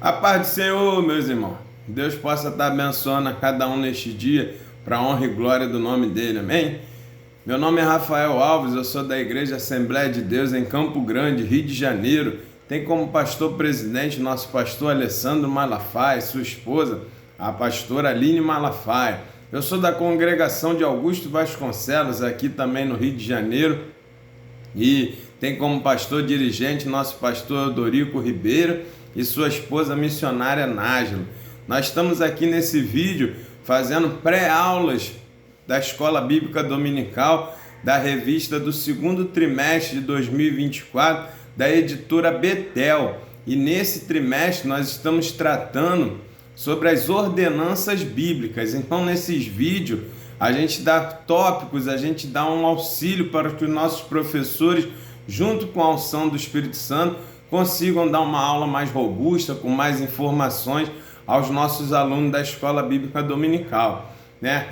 A paz do Senhor, meus irmãos. Deus possa estar abençoando a cada um neste dia, para a honra e glória do nome dele, amém? Meu nome é Rafael Alves, eu sou da Igreja Assembleia de Deus em Campo Grande, Rio de Janeiro. Tem como pastor presidente nosso pastor Alessandro Malafaia, sua esposa, a pastora Aline Malafaia. Eu sou da congregação de Augusto Vasconcelos, aqui também no Rio de Janeiro. E tem como pastor dirigente nosso pastor Eudorico Ribeiro e sua esposa missionária Nájila. Nós estamos aqui nesse vídeo fazendo pré-aulas da Escola Bíblica Dominical da revista do segundo trimestre de 2024 da editora Betel. E nesse trimestre nós estamos tratando sobre as ordenanças bíblicas. Então nesses vídeos a gente dá tópicos, a gente dá um auxílio para que os nossos professores, junto com a unção do Espírito Santo, consigam dar uma aula mais robusta, com mais informações aos nossos alunos da Escola Bíblica Dominical.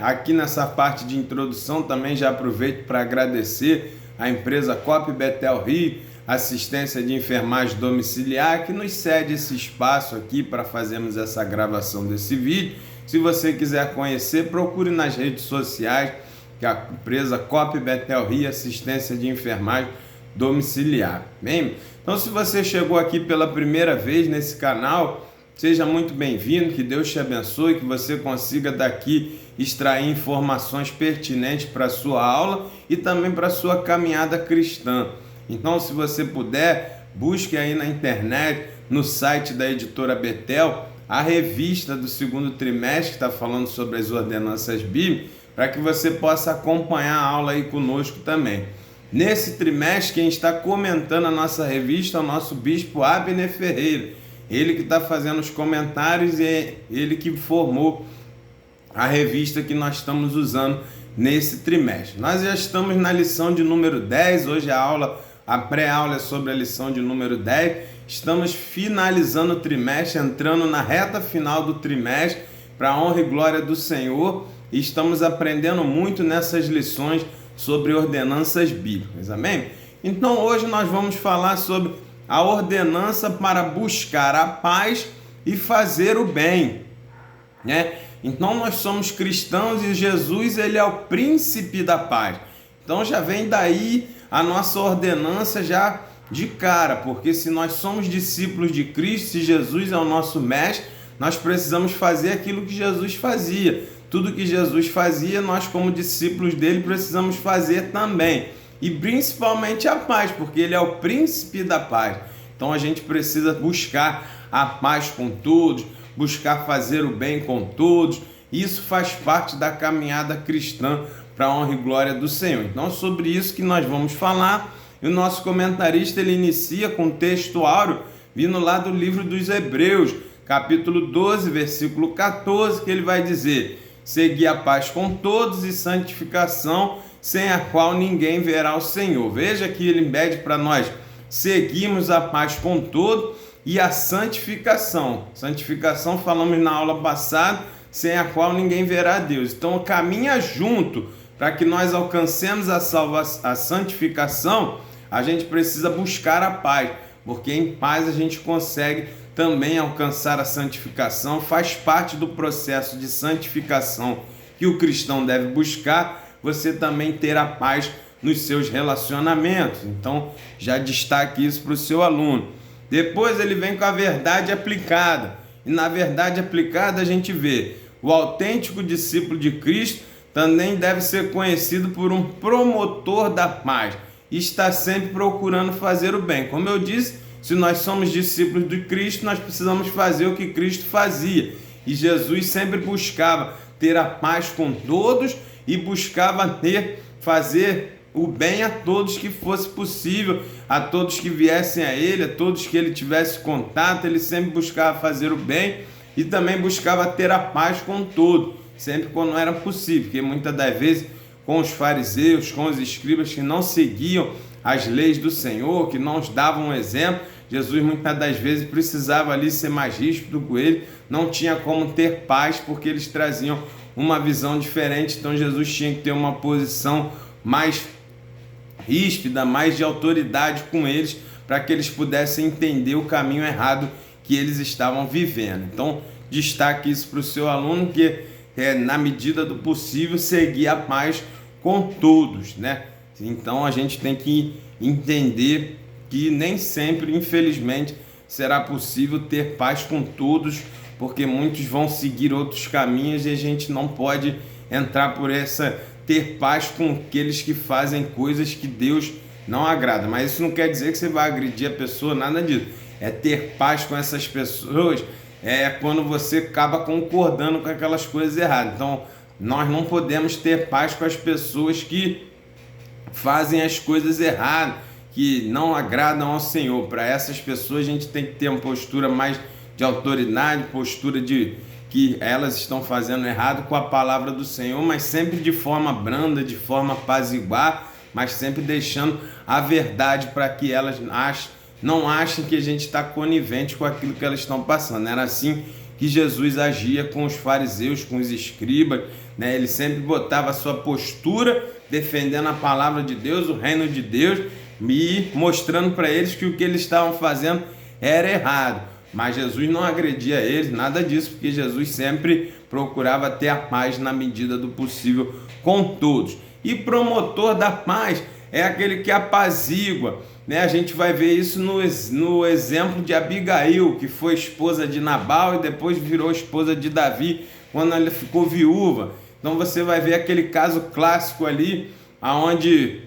Aqui nessa parte de introdução também já aproveito para agradecer a empresa COP Betel Rio, assistência de enfermagem domiciliar, que nos cede esse espaço aqui para fazermos essa gravação desse vídeo. Se você quiser conhecer, procure nas redes sociais, que a empresa COP Betel Rio, assistência de enfermagem domiciliar. Bem, então se você chegou aqui pela primeira vez nesse canal, seja muito bem-vindo, que Deus te abençoe, que você consiga daqui extrair informações pertinentes para a sua aula e também para a sua caminhada cristã. Então, se você puder, busque aí na internet, no site da editora Betel, a revista do segundo trimestre, que está falando sobre as ordenanças bíblicas, para que você possa acompanhar a aula aí conosco também. Nesse trimestre, quem está comentando a nossa revista é o nosso bispo Abner Ferreira. Ele que está fazendo os comentários e é ele que formou a revista que nós estamos usando nesse trimestre. Nós já estamos na lição de número 10, hoje a pré-aula é sobre a lição de número 10. Estamos finalizando o trimestre, entrando na reta final do trimestre, para a honra e glória do Senhor, e estamos aprendendo muito nessas lições sobre ordenanças bíblicas, amém? Então hoje nós vamos falar sobre a ordenança para buscar a paz e fazer o bem, Então nós somos cristãos e Jesus, ele é o príncipe da paz. Então já vem daí a nossa ordenança já de cara, porque se nós somos discípulos de Cristo, se Jesus é o nosso mestre, nós precisamos fazer aquilo que Jesus fazia. Tudo que Jesus fazia, nós como discípulos dele precisamos fazer também. E principalmente a paz, porque ele é o príncipe da paz. Então a gente precisa buscar a paz com todos, buscar fazer o bem com todos. Isso faz parte da caminhada cristã para a honra e glória do Senhor. Então é sobre isso que nós vamos falar. E o nosso comentarista ele inicia com um texto áureo vindo lá do livro dos Hebreus, capítulo 12, versículo 14, que ele vai dizer: segui a paz com todos e santificação, sem a qual ninguém verá o Senhor. Veja que ele pede para nós seguirmos a paz com todos e a santificação. Santificação falamos na aula passada, sem a qual ninguém verá a Deus. Então caminha junto para que nós alcancemos a santificação. A gente precisa buscar a paz, porque em paz a gente consegue também alcançar a santificação. Faz parte do processo de santificação que o cristão deve buscar, você também ter a paz nos seus relacionamentos. Então já destaque isso para o seu aluno. Depois ele vem com a verdade aplicada, e na verdade aplicada a gente vê o autêntico discípulo de Cristo também deve ser conhecido por um promotor da paz e está sempre procurando fazer o bem. Como eu disse, se nós somos discípulos de Cristo, nós precisamos fazer o que Cristo fazia. E Jesus sempre buscava ter a paz com todos e buscava fazer o bem a todos que fosse possível, a todos que viessem a ele, a todos que ele tivesse contato. Ele sempre buscava fazer o bem e também buscava ter a paz com todos, sempre quando era possível, porque muitas das vezes com os fariseus, com os escribas que não seguiam as leis do Senhor, que não davam um exemplo, Jesus muitas das vezes precisava ali ser mais ríspido com ele, não tinha como ter paz porque eles traziam uma visão diferente. Então Jesus tinha que ter uma posição mais ríspida, mais de autoridade com eles, para que eles pudessem entender o caminho errado que que eles estavam vivendo. Então, destaque isso para o seu aluno, que na medida do possível, seguir a paz com todos, né? Então, a gente tem que entender que nem sempre, infelizmente, será possível ter paz com todos, porque muitos vão seguir outros caminhos e a gente não pode entrar por ter paz com aqueles que fazem coisas que Deus não agrada. Mas isso não quer dizer que você vai agredir a pessoa, nada disso. É ter paz com essas pessoas, quando você acaba concordando com aquelas coisas erradas. Então, nós não podemos ter paz com as pessoas que fazem as coisas erradas, que não agradam ao Senhor. Para essas pessoas, a gente tem que ter uma postura mais de autoridade, postura de que elas estão fazendo errado com a palavra do Senhor, mas sempre de forma branda, de forma apaziguar, mas sempre deixando a verdade para que elas não achem que a gente está conivente com aquilo que elas estão passando. Era assim que Jesus agia com os fariseus, com os escribas, né? Ele sempre botava a sua postura, defendendo a palavra de Deus, o reino de Deus, e mostrando para eles que o que eles estavam fazendo era errado. Mas Jesus não agredia eles, nada disso, porque Jesus sempre procurava ter a paz na medida do possível com todos. E promotor da paz é aquele que apazigua, né? A gente vai ver isso no exemplo de Abigail, que foi esposa de Nabal e depois virou esposa de Davi, quando ela ficou viúva. Então você vai ver aquele caso clássico ali, onde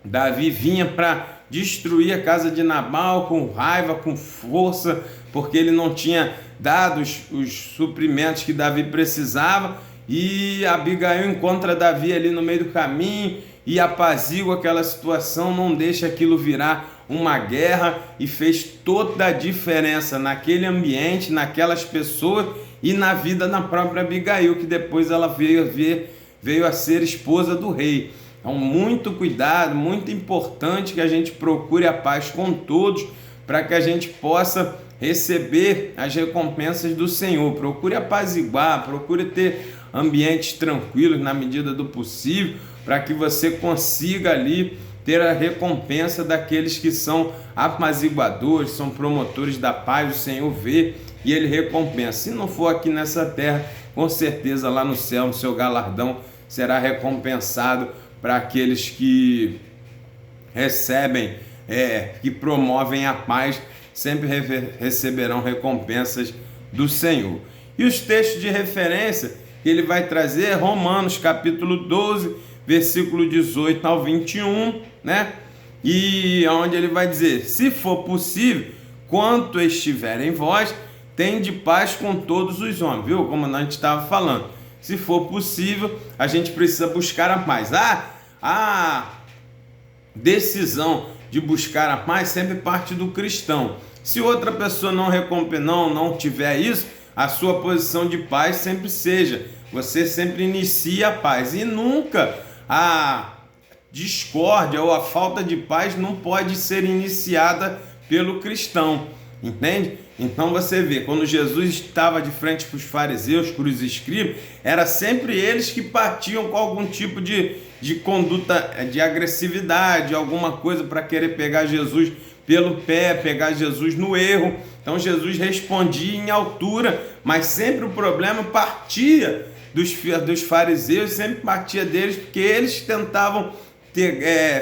Davi vinha para destruir a casa de Nabal com raiva, com força, porque ele não tinha dado os suprimentos que Davi precisava, e Abigail encontra Davi ali no meio do caminho e apazigua aquela situação, não deixa aquilo virar uma guerra, e fez toda a diferença naquele ambiente, naquelas pessoas e na vida da própria Abigail, que depois ela veio a ser esposa do rei. Então, muito cuidado, muito importante que a gente procure a paz com todos, para que a gente possa receber as recompensas do Senhor. Procure apaziguar, procure ter ambientes tranquilos na medida do possível, para que você consiga ali ter a recompensa daqueles que são apaziguadores, são promotores da paz. O Senhor vê e Ele recompensa. Se não for aqui nessa terra, com certeza lá no céu, o seu galardão será recompensado para aqueles que recebem, que promovem a paz, sempre receberão recompensas do Senhor. E os textos de referência que ele vai trazer, Romanos capítulo 12, versículo 18 ao 21, né? E onde ele vai dizer: se for possível, quanto estiver em vós, tende paz com todos os homens, viu? Como a gente estava falando, se for possível, a gente precisa buscar a paz. A decisão de buscar a paz sempre parte do cristão. Se outra pessoa não tiver isso, a sua posição de paz sempre seja: você sempre inicia a paz, e nunca a discórdia ou a falta de paz não pode ser iniciada pelo cristão, entende? Então você vê, quando Jesus estava de frente para os fariseus, para os escribas, era sempre eles que partiam com algum tipo de conduta de agressividade, alguma coisa para querer pegar Jesus pelo pé, pegar Jesus no erro. Então Jesus respondia em altura, mas sempre o problema partia dos fariseus, sempre partia deles, porque eles tentavam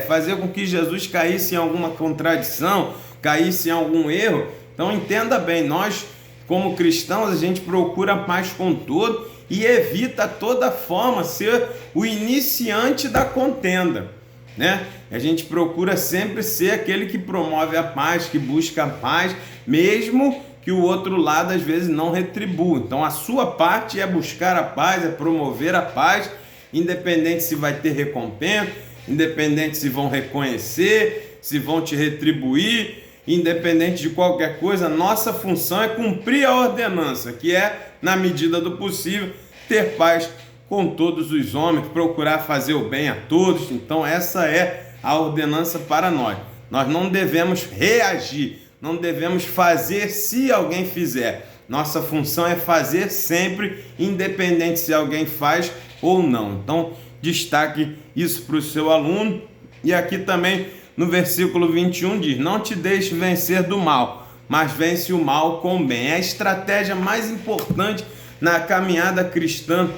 fazer com que Jesus caísse em alguma contradição, caísse em algum erro. Então entenda bem, nós como cristãos, a gente procura paz com todo e evita toda forma ser o iniciante da contenda, né? A gente procura sempre ser aquele que promove a paz, que busca a paz, mesmo que o outro lado às vezes não retribua. Então a sua parte é buscar a paz, é promover a paz, independente se vai ter recompensa, independente se vão reconhecer, se vão te retribuir, independente de qualquer coisa. Nossa função é cumprir a ordenança, que é, na medida do possível, ter paz com todos os homens, procurar fazer o bem a todos. Então essa é a ordenança para nós. Nós não devemos reagir, não devemos fazer se alguém fizer. Nossa função é fazer sempre, independente se alguém faz ou não. Então destaque isso para o seu aluno. E aqui também no versículo 21 diz: não te deixe vencer do mal, mas vence o mal com o bem. É a estratégia mais importante na caminhada cristã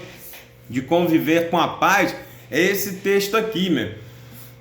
de conviver com a paz, é esse texto aqui, meu.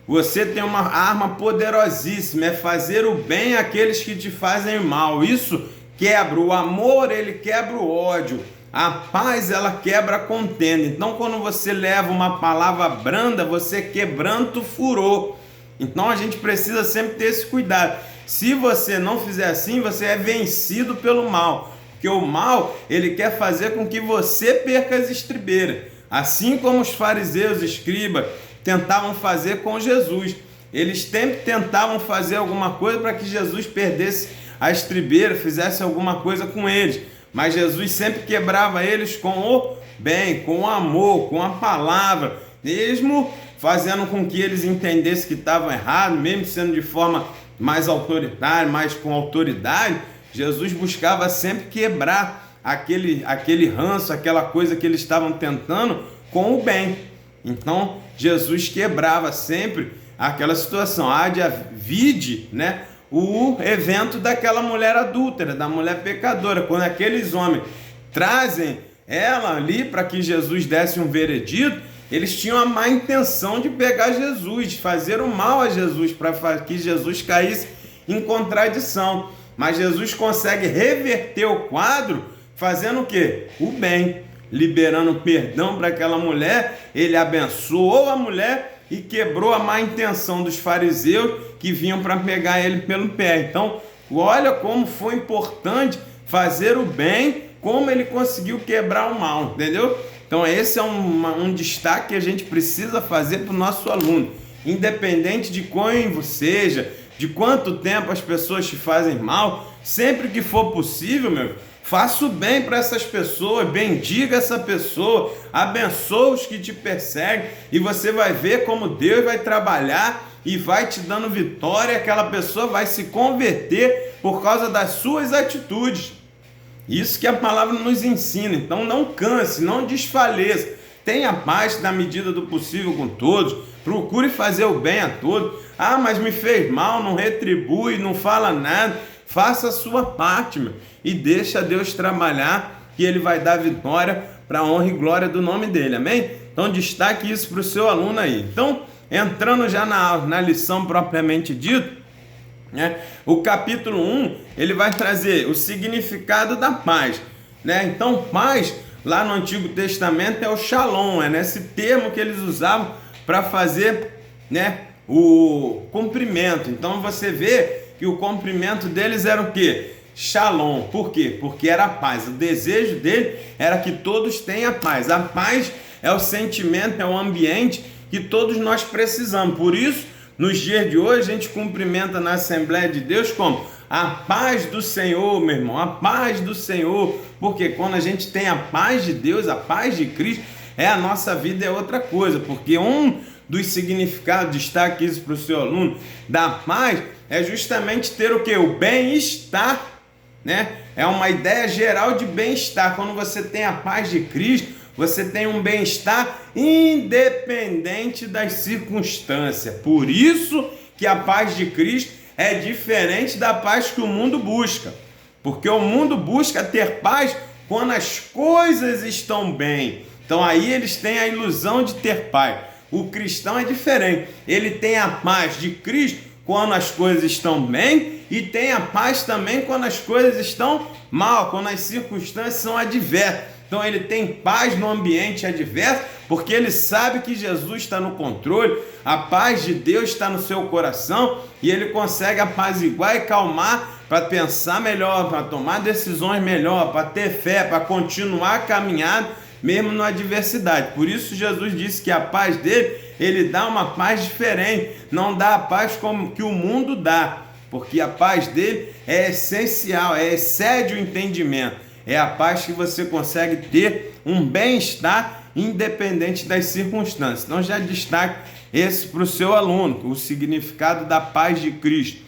Você tem uma arma poderosíssima, é fazer o bem àqueles que te fazem mal. Isso quebra o amor, ele quebra o ódio. A paz, ela quebra a contenda. Então, quando você leva uma palavra branda, você quebranta o furor. Então, a gente precisa sempre ter esse cuidado. Se você não fizer assim, você é vencido pelo mal. Porque o mal, ele quer fazer com que você perca as estribeiras. Assim como os fariseus, escribas, tentavam fazer com Jesus. Eles sempre tentavam fazer alguma coisa para que Jesus perdesse a estribeira, fizesse alguma coisa com eles. Mas Jesus sempre quebrava eles com o bem, com o amor, com a palavra, mesmo fazendo com que eles entendessem que estavam errados, mesmo sendo de forma mais autoritária, mais com autoridade. Jesus buscava sempre quebrar aquele ranço, aquela coisa que eles estavam tentando com o bem. Então, Jesus quebrava sempre aquela situação. Vide, né, o evento daquela mulher adúltera, da mulher pecadora, quando aqueles homens trazem ela ali para que Jesus desse um veredito, eles tinham a má intenção de pegar Jesus, de fazer o mal a Jesus, para que Jesus caísse em contradição. Mas Jesus consegue reverter o quadro fazendo o quê? O bem, liberando perdão para aquela mulher. Ele abençoou a mulher e quebrou a má intenção dos fariseus que vinham para pegar ele pelo pé. Então, olha como foi importante fazer o bem, como ele conseguiu quebrar o mal, entendeu? Então, esse é um destaque que a gente precisa fazer para o nosso aluno. Independente de quem seja, de quanto tempo as pessoas te fazem mal, sempre que for possível, faça o bem para essas pessoas, bendiga essa pessoa, abençoe os que te perseguem, e você vai ver como Deus vai trabalhar e vai te dando vitória. Aquela pessoa vai se converter por causa das suas atitudes. Isso que a palavra nos ensina. Então não canse, não desfaleça, tenha paz na medida do possível com todos, procure fazer o bem a todos. Ah, mas me fez mal, não retribui, não fala nada. Faça a sua parte, e deixa Deus trabalhar, que Ele vai dar vitória para a honra e glória do nome dEle, amém? Então destaque isso para o seu aluno aí. Então, entrando já na lição propriamente dita, né? O capítulo 1, ele vai trazer o significado da paz, né? Então, paz, lá no Antigo Testamento, é o shalom, é nesse termo que eles usavam para fazer, né, o cumprimento. Então, você vê que o cumprimento deles era o quê? Shalom. Por quê? Porque era a paz. O desejo dele era que todos tenham paz. A paz é o sentimento, é o ambiente que todos nós precisamos. Por isso, nos dias de hoje, a gente cumprimenta na Assembleia de Deus como a paz do Senhor, meu irmão, a paz do Senhor. Porque quando a gente tem a paz de Deus, a paz de Cristo, a nossa vida é outra coisa. Porque um dos significados, destaque isso para o seu aluno, da paz é justamente ter o que? O bem-estar, né? É uma ideia geral de bem-estar. Quando você tem a paz de Cristo, você tem um bem-estar independente das circunstâncias. Por isso que a paz de Cristo é diferente da paz que o mundo busca. Porque o mundo busca ter paz quando as coisas estão bem. Então aí eles têm a ilusão de ter paz. O cristão é diferente. Ele tem a paz de Cristo quando as coisas estão bem, e tem a paz também quando as coisas estão mal, quando as circunstâncias são adversas. Então ele tem paz no ambiente adverso, porque ele sabe que Jesus está no controle, a paz de Deus está no seu coração, e ele consegue apaziguar e calmar para pensar melhor, para tomar decisões melhor, para ter fé, para continuar a caminhada mesmo na adversidade. Por isso Jesus disse que a paz dele, ele dá uma paz diferente, não dá a paz como que o mundo dá, porque a paz dele é essencial, excede o entendimento. É a paz que você consegue ter um bem-estar independente das circunstâncias. Então já destaque esse para o seu aluno, o significado da paz de Cristo.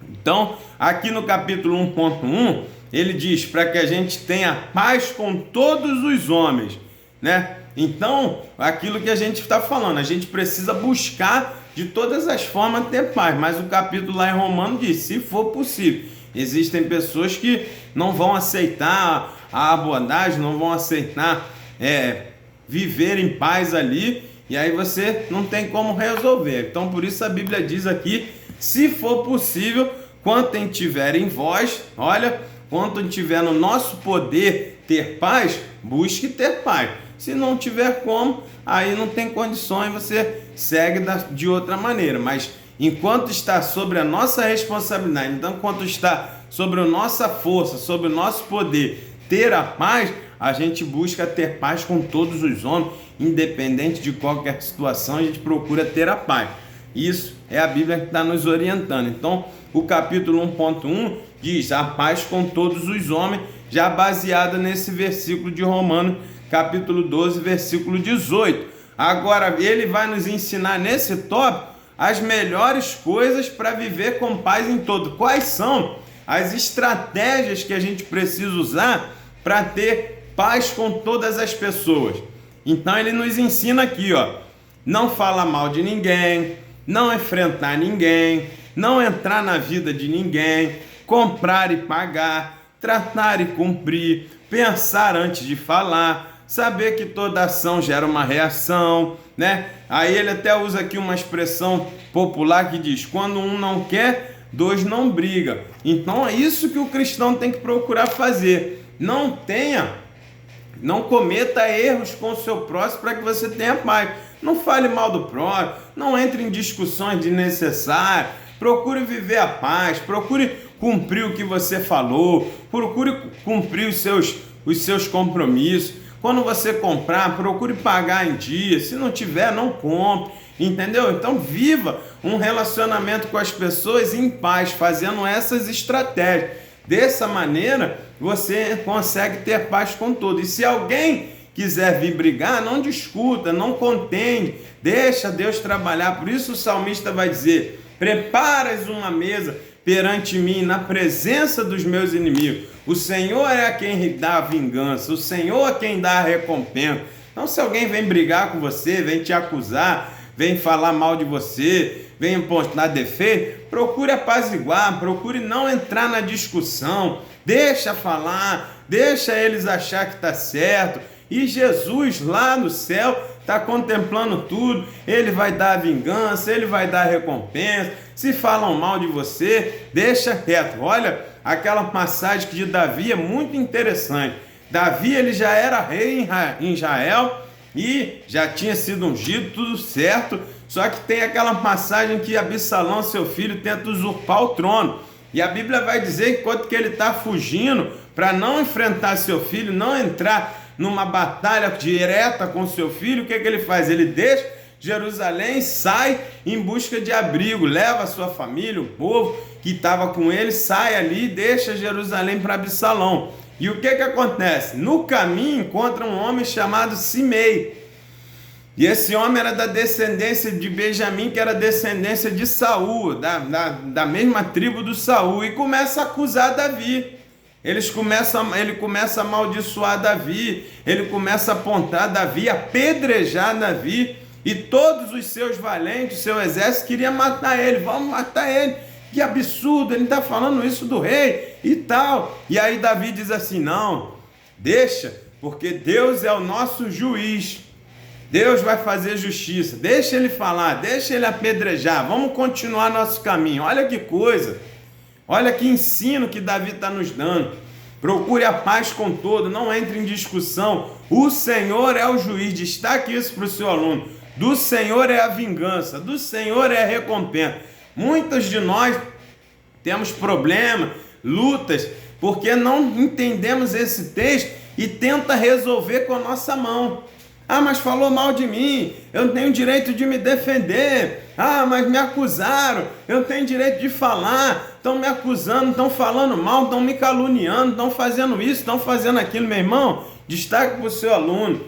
Então, aqui no capítulo 1.1, ele diz para que a gente tenha paz com todos os homens, né? Então, aquilo que a gente está falando, a gente precisa buscar de todas as formas ter paz, mas o capítulo lá em Romanos diz, se for possível. Existem pessoas que não vão aceitar a abordagem, não vão aceitar viver em paz ali, e aí você não tem como resolver. Então, por isso a Bíblia diz aqui, se for possível, quanto tiver em vós, olha, quanto tiver no nosso poder ter paz, busque ter paz. Se não tiver como, aí não tem condições, você segue de outra maneira. Mas enquanto está sobre a nossa responsabilidade, então enquanto está sobre a nossa força, sobre o nosso poder, ter a paz, a gente busca ter paz com todos os homens, independente de qualquer situação, a gente procura ter a paz. Isso é a Bíblia que está nos orientando. Então, o capítulo 1.1 diz a paz com todos os homens, já baseado nesse versículo de Romanos, capítulo 12, versículo 18. Agora, ele vai nos ensinar nesse tópico as melhores coisas para viver com paz em todo. Quais são as estratégias que a gente precisa usar para ter paz com todas as pessoas? Então, ele nos ensina aqui, ó, não falar mal de ninguém, não enfrentar ninguém, não entrar na vida de ninguém, comprar e pagar, tratar e cumprir, pensar antes de falar, saber que toda ação gera uma reação, né? Aí ele até usa aqui uma expressão popular que diz, quando um não quer, dois não brigam. Então é isso que o cristão tem que procurar fazer. Não cometa erros com o seu próximo para que você tenha paz. Não fale mal do próximo, não entre em discussões desnecessárias, procure viver a paz, procure cumprir o que você falou, procure cumprir os seus compromissos. Quando você comprar, procure pagar em dia, se não tiver, não compre, entendeu? Então viva um relacionamento com as pessoas em paz, fazendo essas estratégias. Dessa maneira, você consegue ter paz com todos. E se alguém quiser vir brigar, não discuta, não contende, deixa Deus trabalhar. Por isso o salmista vai dizer, preparas uma mesa perante mim na presença dos meus inimigos. O Senhor é a quem dá a vingança, o Senhor é quem dá a recompensa. Então se alguém vem brigar com você, vem te acusar, vem falar mal de você, vem apontar defeito, procure apaziguar, procure não entrar na discussão, deixa falar, deixa eles achar que está certo. E Jesus lá no céu está contemplando tudo, ele vai dar a vingança, ele vai dar a recompensa. Se falam mal de você, deixa quieto. Olha, aquela passagem de Davi é muito interessante. Davi ele já era rei em Israel e já tinha sido ungido, tudo certo. Só que tem aquela passagem que Absalão, seu filho, tenta usurpar o trono. E a Bíblia vai dizer que enquanto que ele está fugindo para não enfrentar seu filho, não entrar numa batalha direta com seu filho, o que ele faz? Ele deixa Jerusalém, sai em busca de abrigo, leva a sua família, o povo que estava com ele, sai ali e deixa Jerusalém para Absalão. E o que acontece? No caminho encontra um homem chamado Simei. E esse homem era da descendência de Benjamim, que era descendência de Saul, da mesma tribo do Saul, e começa a acusar Davi. Ele começa a amaldiçoar Davi, ele começa a apontar Davi, a apedrejar Davi, e todos os seus valentes, seu exército, queriam matar ele. Vamos matar ele, que absurdo, ele está falando isso do rei e tal. E aí Davi diz assim, não, deixa, porque Deus é o nosso juiz, Deus vai fazer justiça, deixa ele falar, deixa ele apedrejar, vamos continuar nosso caminho. Olha que coisa, olha que ensino que Davi está nos dando. Procure a paz com todo, não entre em discussão. O Senhor é o juiz, destaque isso para o seu aluno. Do Senhor é a vingança, do Senhor é a recompensa. Muitos de nós temos problemas, lutas, porque não entendemos esse texto e tenta resolver com a nossa mão. Ah, mas falou mal de mim, eu não tenho direito de me defender. Ah, mas me acusaram, eu tenho direito de falar. Estão me acusando, estão falando mal, estão me caluniando, estão fazendo isso, estão fazendo aquilo. Meu irmão, destaque para o seu aluno.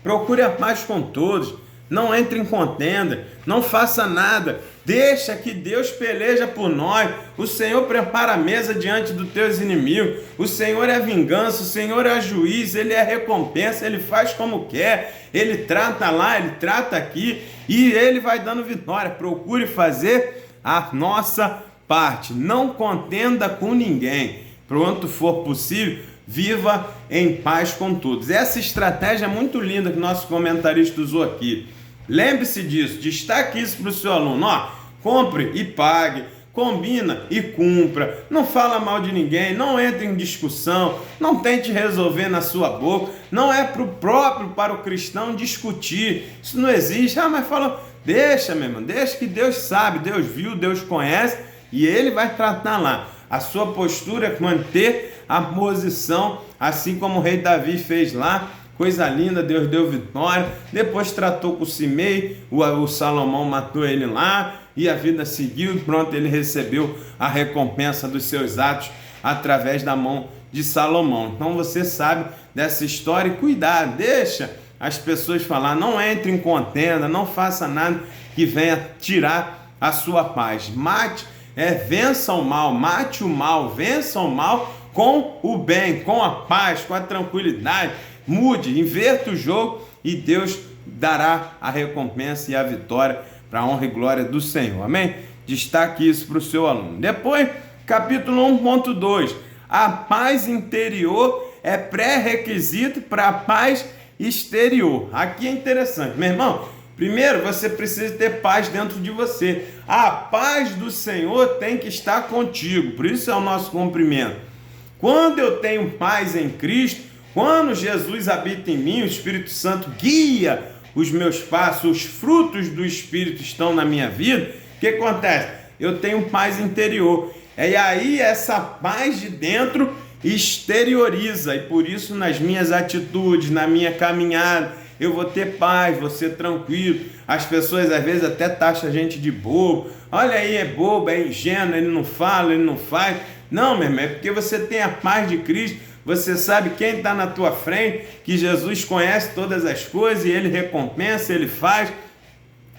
Procure a paz com todos. Não entre em contenda, não faça nada. Deixa que Deus peleja por nós. O Senhor prepara a mesa diante dos teus inimigos. O Senhor é a vingança, o Senhor é o juiz, Ele é a recompensa, Ele faz como quer. Ele trata lá, Ele trata aqui e Ele vai dando vitória. Procure fazer a nossa parte, não contenda com ninguém. Quanto for possível, viva em paz com todos. Essa estratégia é muito linda que nosso comentarista usou aqui. Lembre-se disso, destaque isso para o seu aluno. Compre e pague, combina e cumpra, não fala mal de ninguém, não entre em discussão, não tente resolver na sua boca, não é para o cristão discutir, isso não existe. Mas fala, deixa, meu irmão, deixa que Deus sabe, Deus viu, Deus conhece e Ele vai tratar lá. A sua postura é manter a posição, assim como o rei Davi fez lá, coisa linda, Deus deu vitória, depois tratou com o Simei, o Salomão matou ele lá, e a vida seguiu, e pronto, ele recebeu a recompensa dos seus atos através da mão de Salomão. Então você sabe dessa história e cuidado, deixa as pessoas falar, não entre em contenda, não faça nada que venha tirar a sua paz. Vença o mal, mate o mal, vença o mal com o bem, com a paz, com a tranquilidade. Mude, inverta o jogo e Deus dará a recompensa e a vitória para a honra e glória do Senhor. Amém? Destaque isso para o seu aluno. Depois, capítulo 1.2. A paz interior é pré-requisito para a paz exterior. Aqui é interessante, meu irmão. Primeiro, você precisa ter paz dentro de você. A paz do Senhor tem que estar contigo. Por isso é o nosso cumprimento. Quando eu tenho paz em Cristo, quando Jesus habita em mim, o Espírito Santo guia os meus passos, os frutos do Espírito estão na minha vida, o que acontece? Eu tenho paz interior. E aí essa paz de dentro exterioriza. E por isso nas minhas atitudes, na minha caminhada, eu vou ter paz, vou ser tranquilo. As pessoas às vezes até taxam a gente de bobo. Olha aí, é bobo, é ingênuo, ele não fala, ele não faz. Não, meu irmão, é porque você tem a paz de Cristo. Você sabe quem está na tua frente, que Jesus conhece todas as coisas e Ele recompensa, Ele faz,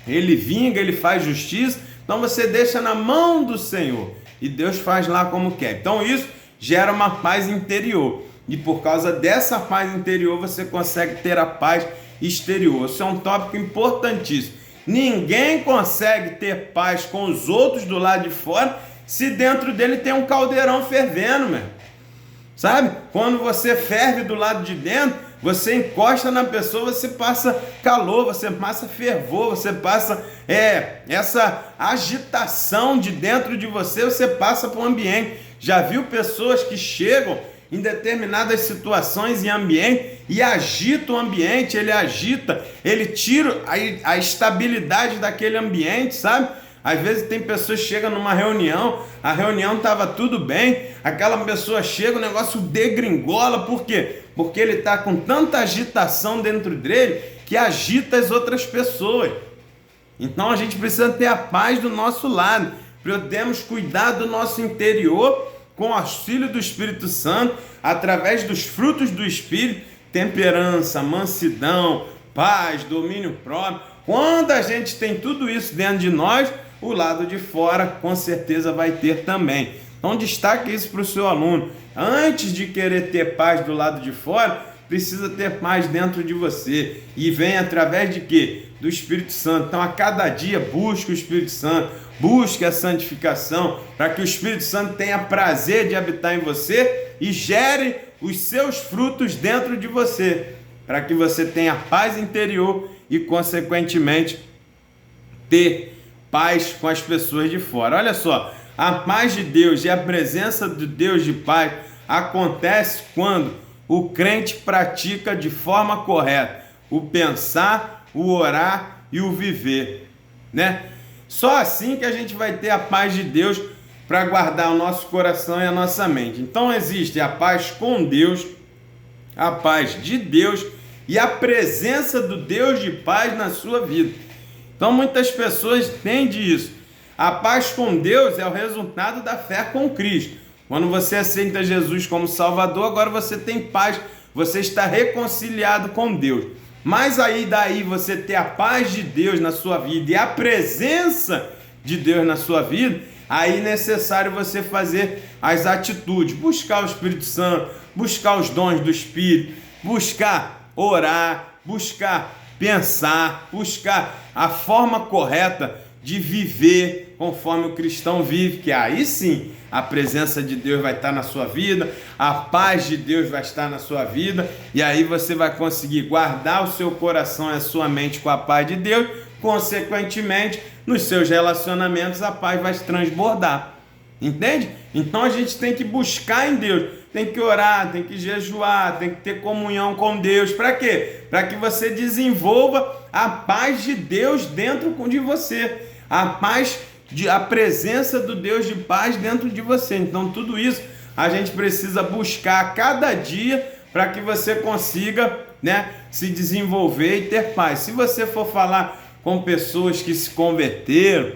Ele vinga, Ele faz justiça. Então você deixa na mão do Senhor e Deus faz lá como quer. Então isso gera uma paz interior e por causa dessa paz interior você consegue ter a paz exterior. Isso é um tópico importantíssimo. Ninguém consegue ter paz com os outros do lado de fora se dentro dele tem um caldeirão fervendo, meu. Sabe? Quando você ferve do lado de dentro, você encosta na pessoa, você passa calor, você passa fervor, você passa essa agitação de dentro de você, você passa para o ambiente. Já viu pessoas que chegam em determinadas situações e ambiente e agitam o ambiente, ele tira a estabilidade daquele ambiente, sabe? Às vezes tem pessoas que chegam numa reunião, a reunião estava tudo bem, aquela pessoa chega, o negócio degringola, por quê? Porque ele está com tanta agitação dentro dele que agita as outras pessoas. Então a gente precisa ter a paz do nosso lado, podemos cuidar do nosso interior com o auxílio do Espírito Santo, através dos frutos do Espírito, temperança, mansidão, paz, domínio próprio. Quando a gente tem tudo isso dentro de nós, o lado de fora com certeza vai ter também. Então destaque isso para o seu aluno. Antes de querer ter paz do lado de fora, precisa ter paz dentro de você. E vem através de quê? Do Espírito Santo. Então a cada dia busque o Espírito Santo, busque a santificação, para que o Espírito Santo tenha prazer de habitar em você e gere os seus frutos dentro de você, para que você tenha paz interior e consequentemente ter paz com as pessoas de fora. Olha só, a paz de Deus e a presença de Deus de paz acontece quando o crente pratica de forma correta o pensar, o orar e o viver, né? Só assim que a gente vai ter a paz de Deus para guardar o nosso coração e a nossa mente. Então existe a paz com Deus, a paz de Deus e a presença do Deus de paz na sua vida. Então muitas pessoas entendem isso. A paz com Deus é o resultado da fé com Cristo. Quando você aceita Jesus como Salvador, agora você tem paz, você está reconciliado com Deus. Mas aí daí você ter a paz de Deus na sua vida e a presença de Deus na sua vida, aí é necessário você fazer as atitudes, buscar o Espírito Santo, buscar os dons do Espírito, buscar orar, buscar pensar, buscar a forma correta de viver, conforme o cristão vive, que aí sim a presença de Deus vai estar na sua vida, a paz de Deus vai estar na sua vida, e aí você vai conseguir guardar o seu coração e a sua mente com a paz de Deus, consequentemente, nos seus relacionamentos a paz vai se transbordar. Entende? Então a gente tem que buscar em Deus, tem que orar, tem que jejuar, tem que ter comunhão com Deus. Para quê? Para que você desenvolva a paz de Deus dentro de você, a presença do Deus de paz dentro de você. Então tudo isso a gente precisa buscar a cada dia para que você consiga, se desenvolver e ter paz. Se você for falar com pessoas que se converteram,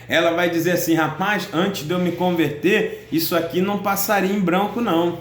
ela vai dizer assim: rapaz, antes de eu me converter, isso aqui não passaria em branco não.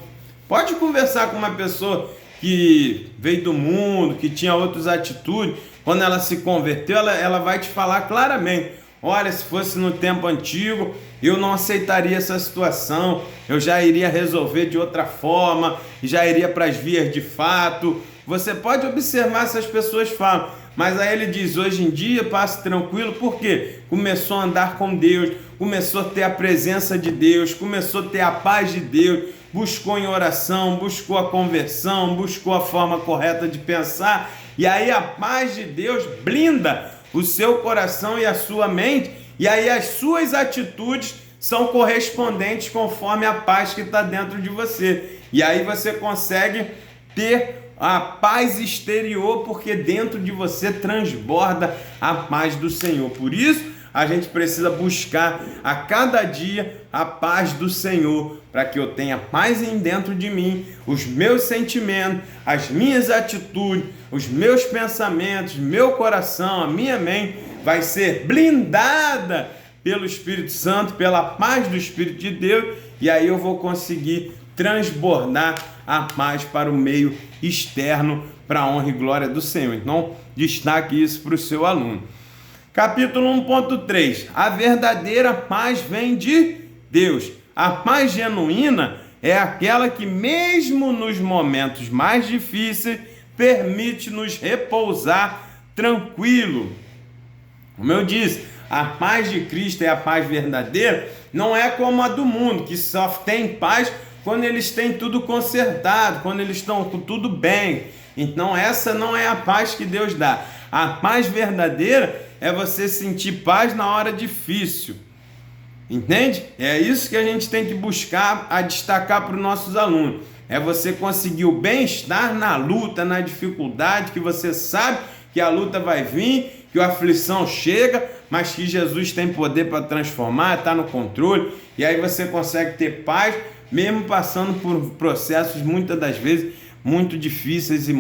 Pode conversar com uma pessoa que veio do mundo, que tinha outras atitudes, quando ela se converteu, ela vai te falar claramente: olha, se fosse no tempo antigo, eu não aceitaria essa situação, eu já iria resolver de outra forma, já iria para as vias de fato. Você pode observar se as pessoas falam. Mas aí ele diz: hoje em dia passe tranquilo, porque começou a andar com Deus, começou a ter a presença de Deus, começou a ter a paz de Deus, buscou em oração, buscou a conversão, buscou a forma correta de pensar, e aí a paz de Deus blinda o seu coração e a sua mente, e aí as suas atitudes são correspondentes conforme a paz que está dentro de você, e aí você consegue ter a paz exterior, porque dentro de você transborda a paz do Senhor. Por isso, a gente precisa buscar a cada dia a paz do Senhor, para que eu tenha paz em dentro de mim, os meus sentimentos, as minhas atitudes, os meus pensamentos, meu coração, a minha mente vai ser blindada pelo Espírito Santo, pela paz do Espírito de Deus, e aí eu vou conseguir transbordar a paz para o meio externo, para a honra e glória do Senhor. Então, destaque isso para o seu aluno. Capítulo 1.3. A verdadeira paz vem de Deus. A paz genuína é aquela que, mesmo nos momentos mais difíceis, permite-nos repousar tranquilo. Como eu disse, a paz de Cristo é a paz verdadeira, não é como a do mundo, que só tem paz quando eles têm tudo consertado, quando eles estão com tudo bem. Então essa não é a paz que Deus dá. A paz verdadeira é você sentir paz na hora difícil. Entende? É isso que a gente tem que buscar a destacar para os nossos alunos. É você conseguir o bem-estar na luta, na dificuldade, que você sabe que a luta vai vir, que a aflição chega, mas que Jesus tem poder para transformar, está no controle, e aí você consegue ter paz, mesmo passando por processos, muitas das vezes, muito difíceis e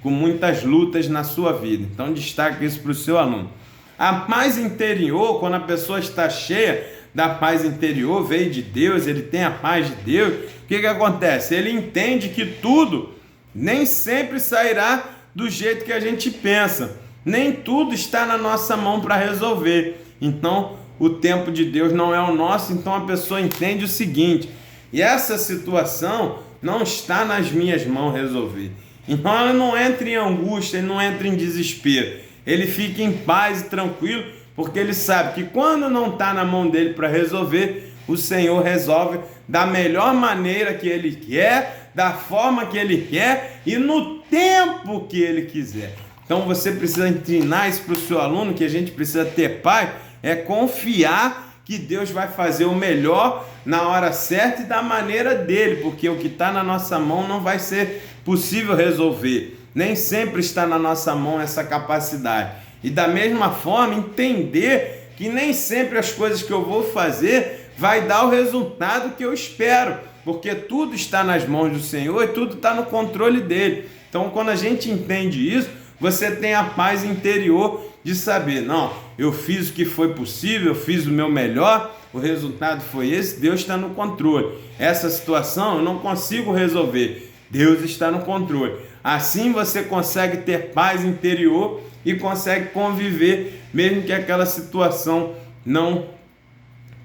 com muitas lutas na sua vida. Então, destaque isso para o seu aluno. A paz interior, quando a pessoa está cheia da paz interior, veio de Deus, ele tem a paz de Deus, o que acontece? Ele entende que tudo nem sempre sairá do jeito que a gente pensa. Nem tudo está na nossa mão para resolver. Então, o tempo de Deus não é o nosso, então a pessoa entende o seguinte: e essa situação não está nas minhas mãos resolver. Então ela não entra em angústia, ele não entra em desespero. Ele fica em paz e tranquilo, porque ele sabe que quando não está na mão dele para resolver, o Senhor resolve da melhor maneira que ele quer, da forma que ele quer e no tempo que ele quiser. Então você precisa ensinar isso para o seu aluno, que a gente precisa ter paz, é confiar que Deus vai fazer o melhor na hora certa e da maneira dele, porque o que está na nossa mão não vai ser possível resolver. Nem sempre está na nossa mão essa capacidade. E da mesma forma, entender que nem sempre as coisas que eu vou fazer vai dar o resultado que eu espero, porque tudo está nas mãos do Senhor e tudo está no controle dele. Então, quando a gente entende isso, você tem a paz interior de saber: não, eu fiz o que foi possível, eu fiz o meu melhor, o resultado foi esse, Deus está no controle. Essa situação eu não consigo resolver, Deus está no controle. Assim você consegue ter paz interior e consegue conviver, mesmo que aquela situação não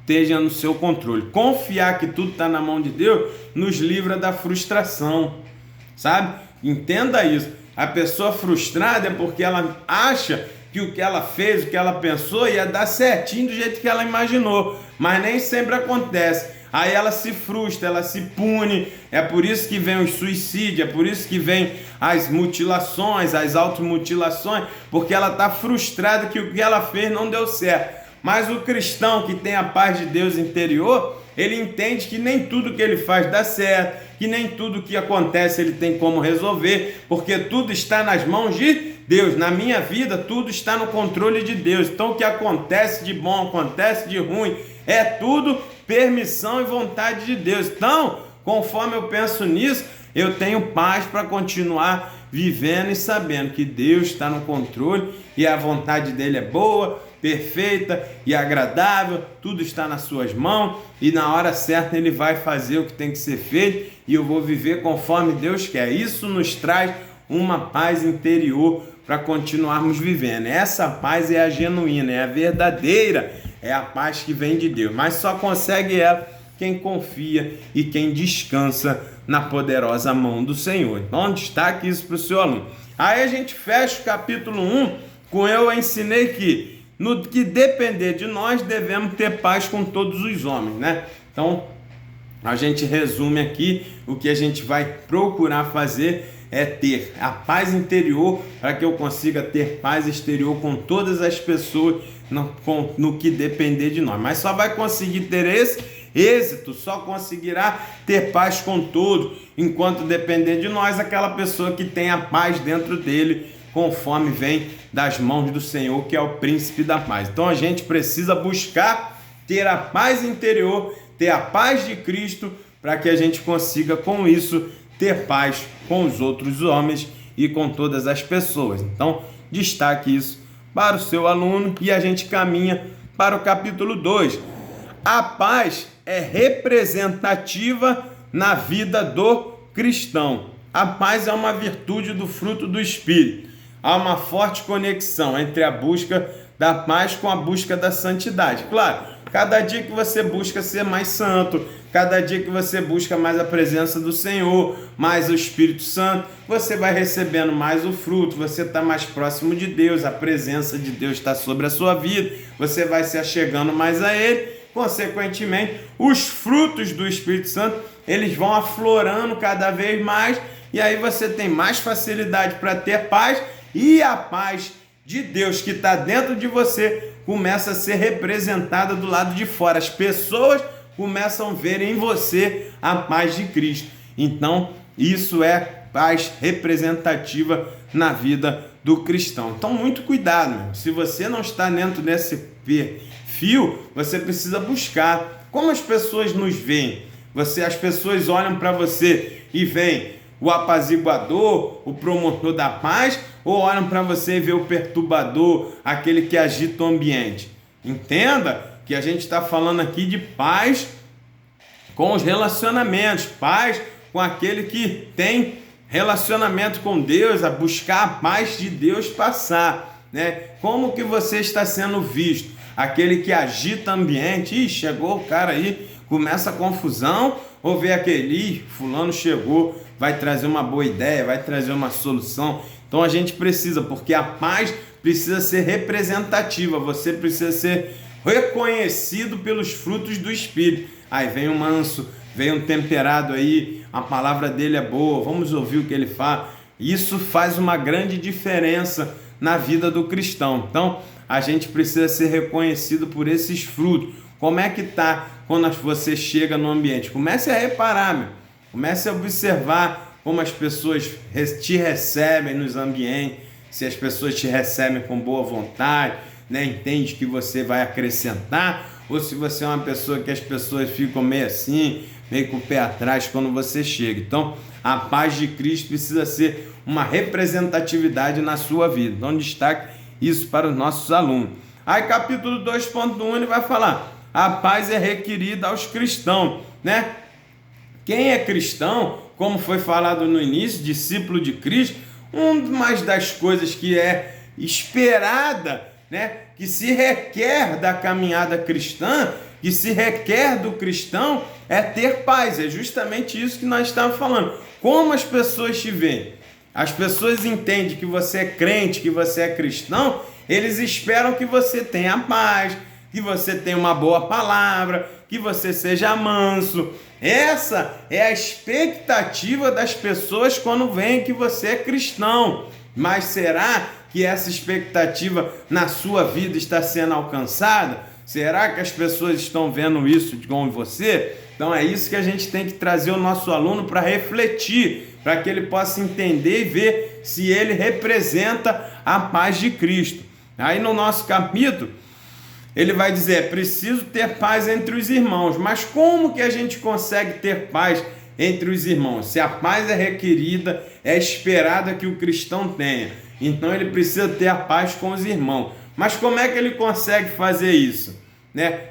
esteja no seu controle. Confiar que tudo está na mão de Deus nos livra da frustração, sabe? Entenda isso. A pessoa frustrada é porque ela acha que o que ela fez, o que ela pensou ia dar certinho do jeito que ela imaginou, mas nem sempre acontece. Aí ela se frustra, ela se pune, é por isso que vem o suicídio, é por isso que vem as mutilações, as automutilações, porque ela está frustrada que o que ela fez não deu certo. Mas o cristão que tem a paz de Deus interior, ele entende que nem tudo que ele faz dá certo, que nem tudo que acontece ele tem como resolver, porque tudo está nas mãos de Deus. Na minha vida, tudo está no controle de Deus. Então, o que acontece de bom, acontece de ruim, é tudo permissão e vontade de Deus. Então, conforme eu penso nisso, eu tenho paz para continuar vivendo e sabendo que Deus está no controle e a vontade dele é boa, perfeita e agradável, tudo está nas suas mãos e na hora certa ele vai fazer o que tem que ser feito e eu vou viver conforme Deus quer. Isso nos traz uma paz interior para continuarmos vivendo. Essa paz é a genuína, é a verdadeira, é a paz que vem de Deus, mas só consegue ela quem confia e quem descansa na poderosa mão do Senhor. Então destaque isso para o seu aluno. Aí a gente fecha o capítulo 1 com eu ensinei que no que depender de nós devemos ter paz com todos os homens, né? Então a gente resume aqui o que a gente vai procurar fazer é ter a paz interior para que eu consiga ter paz exterior com todas as pessoas no que depender de nós. Mas só vai conseguir ter esse êxito, só conseguirá ter paz com todos, enquanto depender de nós, aquela pessoa que tem a paz dentro dele, conforme vem das mãos do Senhor, que é o príncipe da paz. Então a gente precisa buscar ter a paz interior, ter a paz de Cristo, para que a gente consiga com isso ter paz com os outros homens e com todas as pessoas. Então destaque isso para o seu aluno e a gente caminha para o capítulo 2. A paz é representativa na vida do cristão. A paz é uma virtude do fruto do Espírito. Há uma forte conexão entre a busca da paz com a busca da santidade. Claro, cada dia que você busca ser mais santo, cada dia que você busca mais a presença do Senhor, mais o Espírito Santo, você vai recebendo mais o fruto, você está mais próximo de Deus, a presença de Deus está sobre a sua vida, você vai se achegando mais a Ele, consequentemente, os frutos do Espírito Santo, eles vão aflorando cada vez mais, e aí você tem mais facilidade para ter paz, e a paz de Deus que está dentro de você começa a ser representada do lado de fora. As pessoas começam a ver em você a paz de Cristo. Então, isso é paz representativa na vida do cristão. Então, muito cuidado, meu. Se você não está dentro desse perfil, você precisa buscar. Como as pessoas nos veem? As pessoas olham para você e veem o apaziguador, o promotor da paz, ou olham para você e vê o perturbador, aquele que agita o ambiente? Entenda que a gente está falando aqui de paz com os relacionamentos, paz com aquele que tem relacionamento com Deus, a buscar a paz de Deus passar, né? Como que você está sendo visto? Aquele que agita o ambiente, chegou o cara aí, começa a confusão, ou vê aquele, fulano chegou, vai trazer uma boa ideia, vai trazer uma solução. Então a gente precisa, porque a paz precisa ser representativa, você precisa ser reconhecido pelos frutos do Espírito. Aí vem um manso, vem um temperado aí, a palavra dele é boa, vamos ouvir o que ele fala. Isso faz uma grande diferença na vida do cristão. Então a gente precisa ser reconhecido por esses frutos. Como é que tá quando você chega no ambiente? Comece a reparar, meu. Comece a observar como as pessoas te recebem nos ambientes, se as pessoas te recebem com boa vontade, né? Entende que você vai acrescentar, ou se você é uma pessoa que as pessoas ficam meio assim, meio com o pé atrás quando você chega. Então, a paz de Cristo precisa ser uma representatividade na sua vida. Então, destaque isso para os nossos alunos. Aí, capítulo 2.1, ele vai falar: a paz é requerida aos cristãos, né? Quem é cristão, como foi falado no início, discípulo de Cristo, uma das coisas que é esperada, né, que se requer da caminhada cristã, que se requer do cristão, é ter paz. É justamente isso que nós estamos falando. Como as pessoas te veem? As pessoas entendem que você é crente, que você é cristão, Eles esperam que você tenha paz, que você tenha uma boa palavra, que você seja manso. Essa é a expectativa das pessoas quando veem que você é cristão. Mas será que essa expectativa na sua vida está sendo alcançada? Será que as pessoas estão vendo isso com você? Então é isso que a gente tem que trazer o nosso aluno para refletir, para que ele possa entender e ver se ele representa a paz de Cristo. Aí no nosso capítulo, ele vai dizer, é preciso ter paz entre os irmãos. Mas como que a gente consegue ter paz entre os irmãos? Se a paz é requerida, é esperada que o cristão tenha. Então ele precisa ter a paz com os irmãos. Mas como é que ele consegue fazer isso?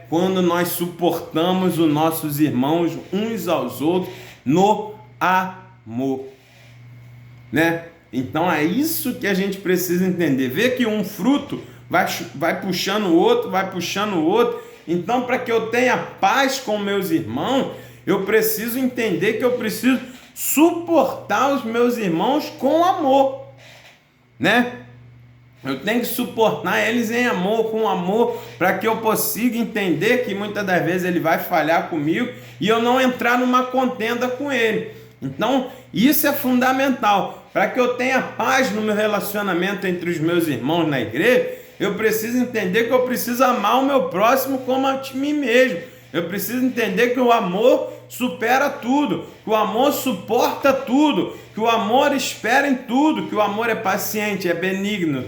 Quando nós suportamos os nossos irmãos uns aos outros no amor. Então é isso que a gente precisa entender. Ver que um fruto vai puxando o outro, vai puxando o outro. Então, para que eu tenha paz com meus irmãos, eu preciso entender que eu preciso suportar os meus irmãos com amor, Eu tenho que suportar eles em amor, com amor, para que eu consiga entender que muitas das vezes ele vai falhar comigo e eu não entrar numa contenda com ele. Então, isso é fundamental. Para que eu tenha paz no meu relacionamento entre os meus irmãos na igreja, eu preciso entender que eu preciso amar o meu próximo como a mim mesmo. Eu preciso entender que o amor supera tudo, que o amor suporta tudo, que o amor espera em tudo, que o amor é paciente, é benigno,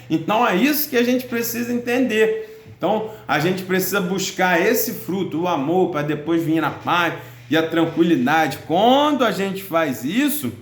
Então é isso que a gente precisa entender. Então a gente precisa buscar esse fruto, o amor, para depois vir a paz e a tranquilidade. Quando a gente faz isso,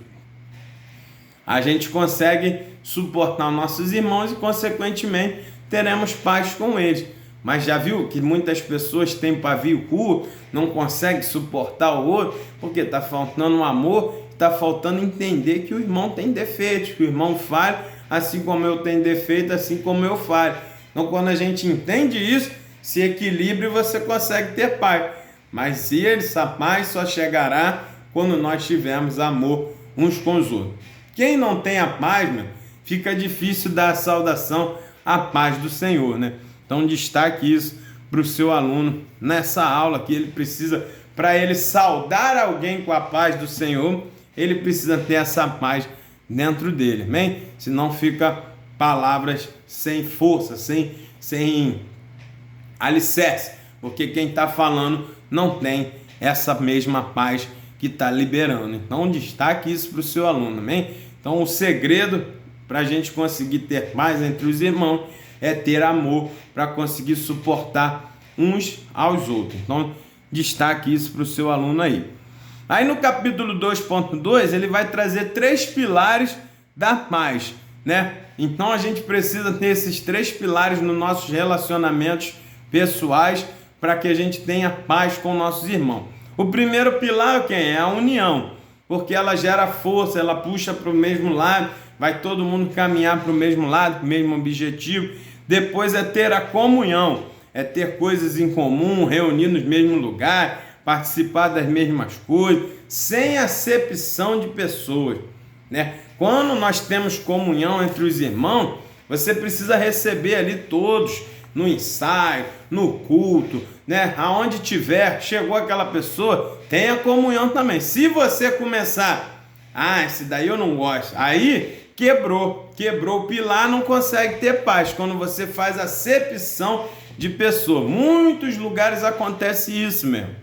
a gente consegue suportar nossos irmãos e, consequentemente, teremos paz com eles. Mas já viu que muitas pessoas têm pavio curto, não conseguem suportar o outro, porque está faltando amor, está faltando entender que o irmão tem defeitos, que o irmão falha, assim como eu tenho defeito, assim como eu falho. Então, quando a gente entende isso, se equilibra e você consegue ter paz. Mas essa paz só chegará quando nós tivermos amor uns com os outros. Quem não tem a paz, fica difícil dar a saudação à paz do Senhor, Então destaque isso para o seu aluno nessa aula, que ele precisa, para ele saudar alguém com a paz do Senhor, ele precisa ter essa paz dentro dele, amém? Senão fica palavras sem força, sem alicerce, porque quem está falando não tem essa mesma paz que está liberando. Então destaque isso para o seu aluno, amém? Então o segredo para a gente conseguir ter paz entre os irmãos é ter amor para conseguir suportar uns aos outros. Então destaque isso para o seu aluno aí. Aí no capítulo 2.2 ele vai trazer 3 pilares da paz, Então a gente precisa ter esses 3 pilares nos nossos relacionamentos pessoais para que a gente tenha paz com nossos irmãos. O primeiro pilar quem é? A união, porque ela gera força, ela puxa para o mesmo lado, vai todo mundo caminhar para o mesmo lado, para o mesmo objetivo. Depois é ter a comunhão, é ter coisas em comum, reunir nos mesmos lugares, participar das mesmas coisas, sem acepção de pessoas, Quando nós temos comunhão entre os irmãos, você precisa receber ali todos, no ensaio, no culto, aonde tiver, chegou aquela pessoa, tenha comunhão também. Se você começar, esse daí eu não gosto, aí quebrou o pilar, não consegue ter paz, quando você faz acepção de pessoa. Muitos lugares acontece isso mesmo,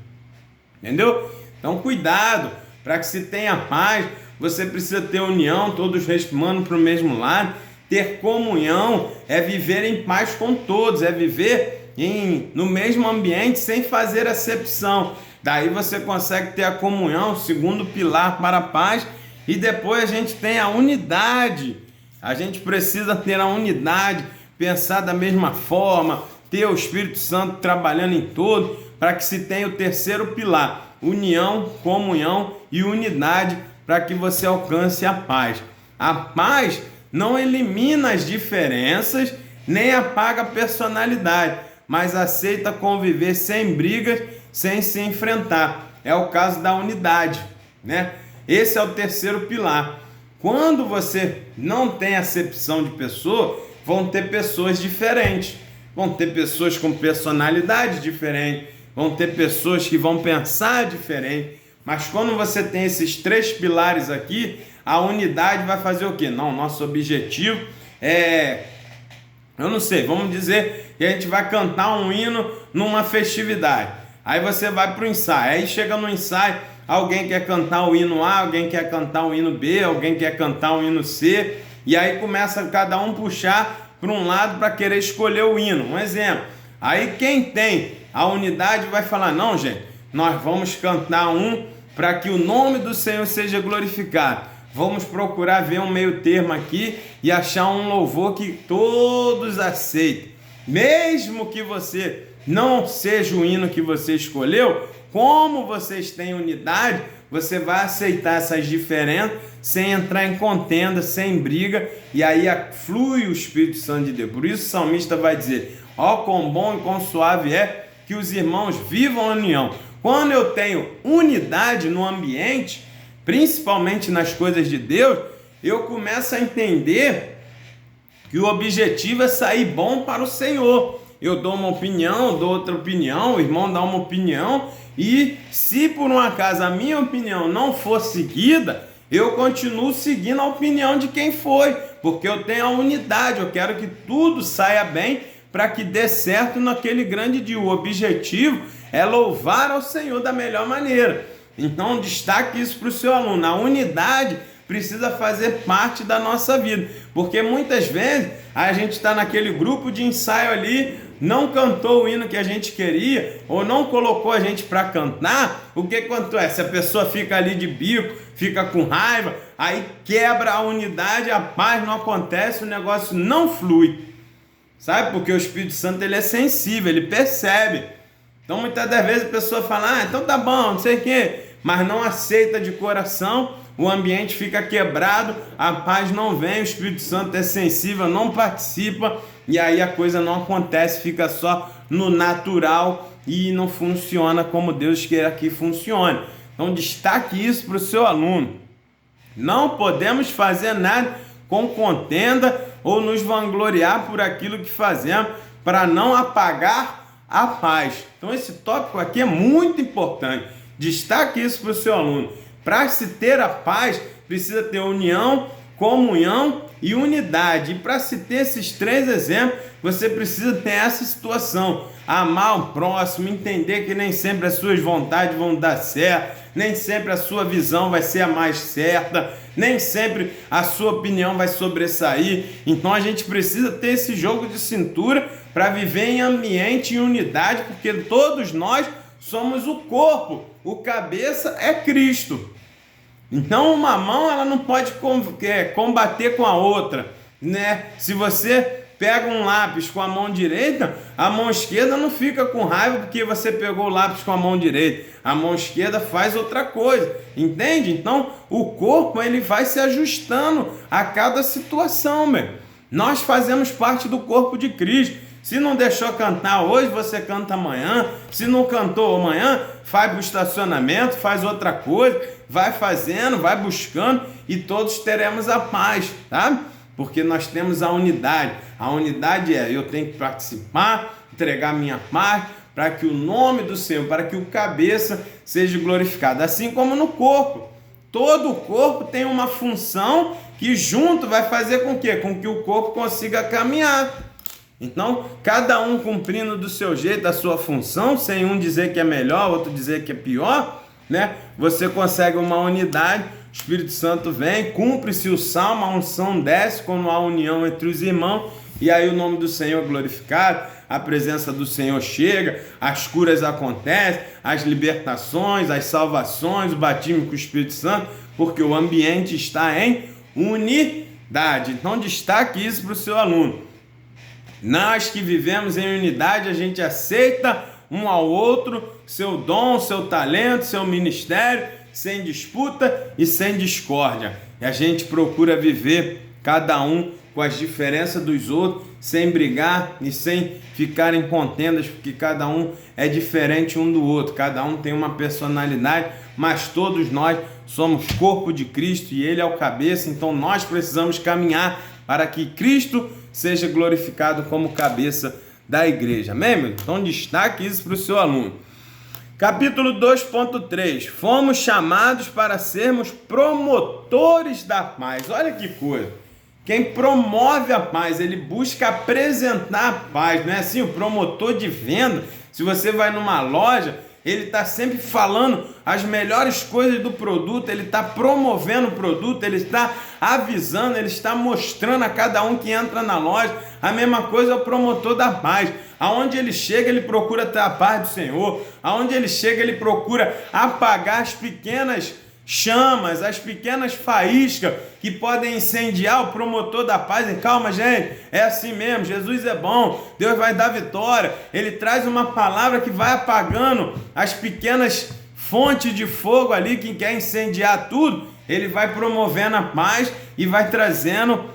entendeu? Então cuidado, para que se tenha paz, você precisa ter união, todos remando para o mesmo lado. Ter comunhão é viver em paz com todos, é viver no mesmo ambiente sem fazer acepção. Daí você consegue ter a comunhão, segundo pilar para a paz, e depois a gente tem a unidade. A gente precisa ter a unidade, pensar da mesma forma, ter o Espírito Santo trabalhando em todo, para que se tenha o terceiro pilar, união, comunhão e unidade, para que você alcance a paz. A paz não elimina as diferenças, nem apaga a personalidade, mas aceita conviver sem brigas, sem se enfrentar. É o caso da unidade, Esse é o terceiro pilar. Quando você não tem acepção de pessoa, vão ter pessoas diferentes, vão ter pessoas com personalidade diferente, vão ter pessoas que vão pensar diferente, mas quando você tem esses 3 pilares aqui, a unidade vai fazer o quê? Não, nosso objetivo é, eu não sei, vamos dizer que a gente vai cantar um hino numa festividade, aí você vai para o ensaio, aí chega no ensaio, alguém quer cantar o hino A, alguém quer cantar o hino B, alguém quer cantar o hino C, e aí começa cada um puxar para um lado para querer escolher o hino. Um exemplo, aí quem tem a unidade vai falar, não gente, nós vamos cantar um para que o nome do Senhor seja glorificado. Vamos procurar ver um meio termo aqui e achar um louvor que todos aceitem. Mesmo que você não seja o hino que você escolheu, como vocês têm unidade, você vai aceitar essas diferenças sem entrar em contenda, sem briga, e aí flui o Espírito Santo de Deus. Por isso o salmista vai dizer, ó quão bom e quão suave é que os irmãos vivam a união. Quando eu tenho unidade no ambiente, principalmente nas coisas de Deus, eu começo a entender que o objetivo é sair bom para o Senhor. Eu dou uma opinião, dou outra opinião, o irmão dá uma opinião, e se por um acaso a minha opinião não for seguida, eu continuo seguindo a opinião de quem foi, porque eu tenho a unidade, eu quero que tudo saia bem para que dê certo naquele grande dia. O objetivo é louvar ao Senhor da melhor maneira. Então destaque isso para o seu aluno, a unidade precisa fazer parte da nossa vida, porque muitas vezes a gente está naquele grupo de ensaio ali, não cantou o hino que a gente queria, ou não colocou a gente para cantar, o que acontece? A pessoa fica ali de bico, fica com raiva, aí quebra a unidade, a paz não acontece, o negócio não flui, sabe? Porque o Espírito Santo ele é sensível, ele percebe. Então muitas das vezes a pessoa fala, então tá bom, não sei o quê, mas não aceita de coração, o ambiente fica quebrado, a paz não vem, o Espírito Santo é sensível, não participa, e aí a coisa não acontece, fica só no natural e não funciona como Deus quer que funcione. Então destaque isso para o seu aluno. Não podemos fazer nada com contenda ou nos vangloriar por aquilo que fazemos para não apagar a paz. Então esse tópico aqui é muito importante. Destaque isso para o seu aluno. Para se ter a paz, precisa ter união, comunhão e unidade. E para se ter esses 3 exemplos, você precisa ter essa situação. Amar o próximo, entender que nem sempre as suas vontades vão dar certo, nem sempre a sua visão vai ser a mais certa, nem sempre a sua opinião vai sobressair. Então a gente precisa ter esse jogo de cintura para viver em ambiente e unidade, porque todos nós somos o corpo, o cabeça é Cristo. Então uma mão ela não pode combater com a outra, né? Se você pega um lápis com a mão direita, a mão esquerda não fica com raiva porque você pegou o lápis com a mão direita. A mão esquerda faz outra coisa, entende? Então o corpo ele vai se ajustando a cada situação, meu. Nós fazemos parte do corpo de Cristo. Se não deixou cantar hoje, você canta amanhã. Se não cantou amanhã, vai para o estacionamento, faz outra coisa, vai fazendo, vai buscando e todos teremos a paz, tá? Porque nós temos a unidade. A unidade é, eu tenho que participar, entregar minha parte, para que o nome do Senhor, para que o cabeça seja glorificado. Assim como no corpo. Todo o corpo tem uma função que junto vai fazer com que? Com que o corpo consiga caminhar. Então, cada um cumprindo do seu jeito a sua função, sem um dizer que é melhor, outro dizer que é pior, né? Você consegue uma unidade, o Espírito Santo vem, cumpre-se o salmo, a unção desce quando há união entre os irmãos, e aí o nome do Senhor é glorificado, a presença do Senhor chega, as curas acontecem, as libertações, as salvações, o batismo com o Espírito Santo, porque o ambiente está em unidade. Então destaque isso para o seu aluno. Nós que vivemos em unidade, a gente aceita um ao outro, seu dom, seu talento, seu ministério, sem disputa e sem discórdia. E a gente procura viver cada um com as diferenças dos outros, sem brigar e sem ficar em contendas, porque cada um é diferente um do outro, cada um tem uma personalidade, mas todos nós somos corpo de Cristo e Ele é o cabeça, então nós precisamos caminhar para que Cristo seja glorificado como cabeça da igreja. Amém, meu? Então destaque isso para o seu aluno. Capítulo 2.3. Fomos chamados para sermos promotores da paz. Olha que coisa. Quem promove a paz, ele busca apresentar a paz. Não é assim? O promotor de venda, se você vai numa loja, ele está sempre falando as melhores coisas do produto, ele está promovendo o produto, ele está avisando, ele está mostrando a cada um que entra na loja. A mesma coisa é o promotor da paz. Aonde ele chega, ele procura ter a paz do Senhor. Aonde ele chega, ele procura apagar as pequenas chamas, as pequenas faíscas que podem incendiar o promotor da paz. E calma, gente, é assim mesmo, Jesus é bom, Deus vai dar vitória. Ele traz uma palavra que vai apagando as pequenas fontes de fogo ali que quer incendiar tudo. Ele vai promovendo a paz e vai trazendo,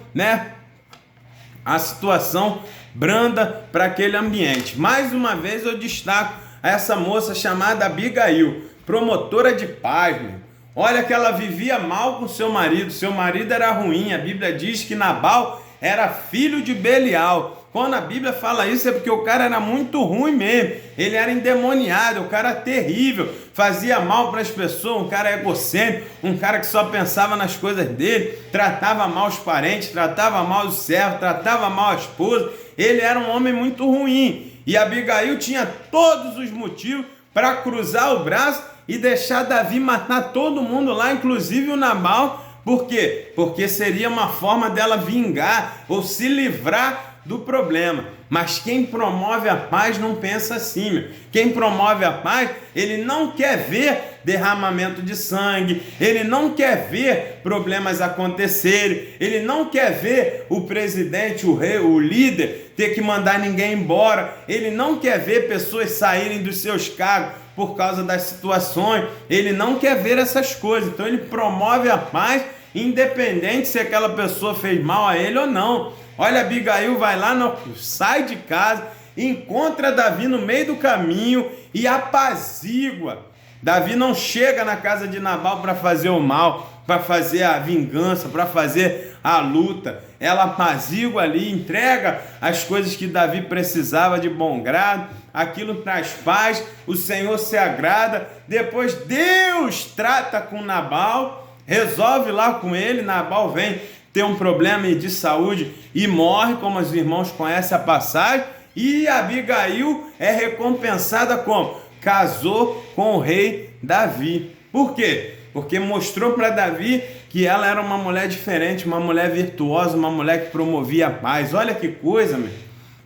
a situação branda para aquele ambiente. Mais uma vez eu destaco essa moça chamada Abigail, promotora de paz, meu. Olha que ela vivia mal com seu marido era ruim. A Bíblia diz que Nabal era filho de Belial. Quando a Bíblia fala isso é porque o cara era muito ruim mesmo, ele era endemoniado, o cara terrível, fazia mal para as pessoas, um cara egocêntrico, um cara que só pensava nas coisas dele, tratava mal os parentes, tratava mal os servos, tratava mal a esposa. Ele era um homem muito ruim e Abigail tinha todos os motivos para cruzar o braço e deixar Davi matar todo mundo lá, inclusive o Nabal. Por quê? Porque seria uma forma dela vingar ou se livrar do problema. Mas quem promove a paz não pensa assim, meu. Quem promove a paz, ele não quer ver derramamento de sangue, ele não quer ver problemas acontecerem, ele não quer ver o presidente, o rei, o líder ter que mandar ninguém embora, ele não quer ver pessoas saírem dos seus cargos por causa das situações, ele não quer ver essas coisas. Então ele promove a paz independente se aquela pessoa fez mal a ele ou não. Olha, Abigail vai lá, sai de casa, encontra Davi no meio do caminho e apazigua. Davi não chega na casa de Nabal para fazer o mal, para fazer a vingança, para fazer a luta. Ela apazigua ali, entrega as coisas que Davi precisava de bom grado, aquilo traz paz, o Senhor se agrada. Depois Deus trata com Nabal, resolve lá com ele. Nabal vem ter um problema de saúde e morre, como os irmãos conhecem a passagem, e Abigail é recompensada como? Casou com o rei Davi. Por quê? Porque mostrou para Davi que ela era uma mulher diferente, uma mulher virtuosa, uma mulher que promovia a paz. Olha que coisa, meu.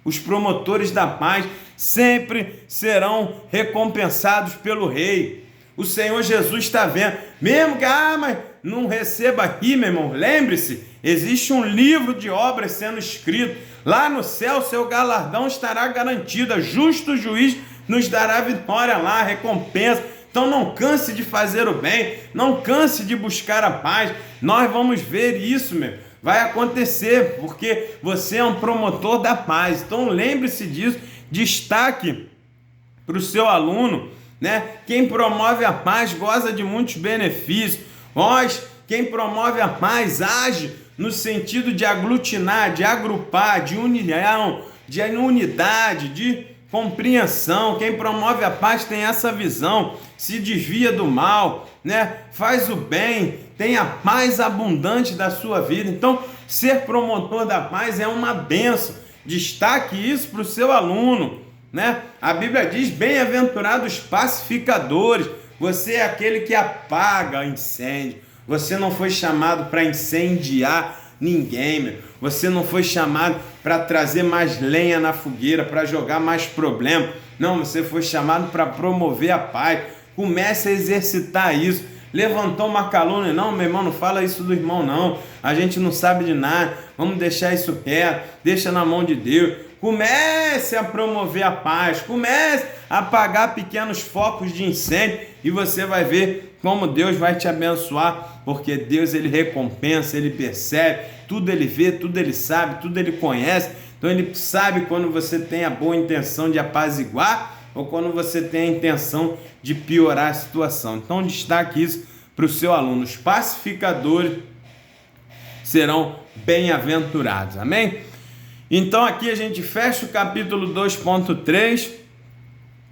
Os promotores da paz sempre serão recompensados pelo rei. O Senhor Jesus está vendo, mesmo que, mas não receba aqui, meu irmão, lembre-se, existe um livro de obras sendo escrito, lá no céu seu galardão estará garantido, justo juiz nos dará vitória lá, recompensa. Então não canse de fazer o bem, não canse de buscar a paz, nós vamos ver isso, meu, vai acontecer, porque você é um promotor da paz. Então lembre-se disso, destaque para o seu aluno, quem promove a paz goza de muitos benefícios. Quem promove a paz age no sentido de aglutinar, de agrupar, de união, de unidade, de compreensão. Quem promove a paz tem essa visão, se desvia do mal, faz o bem, tem a paz abundante da sua vida. Então, ser promotor da paz é uma bênção. Destaque isso para o seu aluno. A Bíblia diz, bem-aventurados pacificadores. Você é aquele que apaga incêndio. Você não foi chamado para incendiar ninguém, meu. Você não foi chamado para trazer mais lenha na fogueira, para jogar mais problema. Não, você foi chamado para promover a paz. Comece a exercitar isso. Levantou uma calúnia, não, meu irmão, não fala isso do irmão, não. A gente não sabe de nada. Vamos deixar isso quieto, deixa na mão de Deus. Comece a promover a paz, comece a apagar pequenos focos de incêndio e você vai ver como Deus vai te abençoar, porque Deus, ele recompensa, ele percebe, tudo ele vê, tudo ele sabe, tudo ele conhece. Então ele sabe quando você tem a boa intenção de apaziguar ou quando você tem a intenção de piorar a situação. Então destaque isso para o seu aluno. Os pacificadores serão bem-aventurados. Amém? Então aqui a gente fecha o capítulo 2.3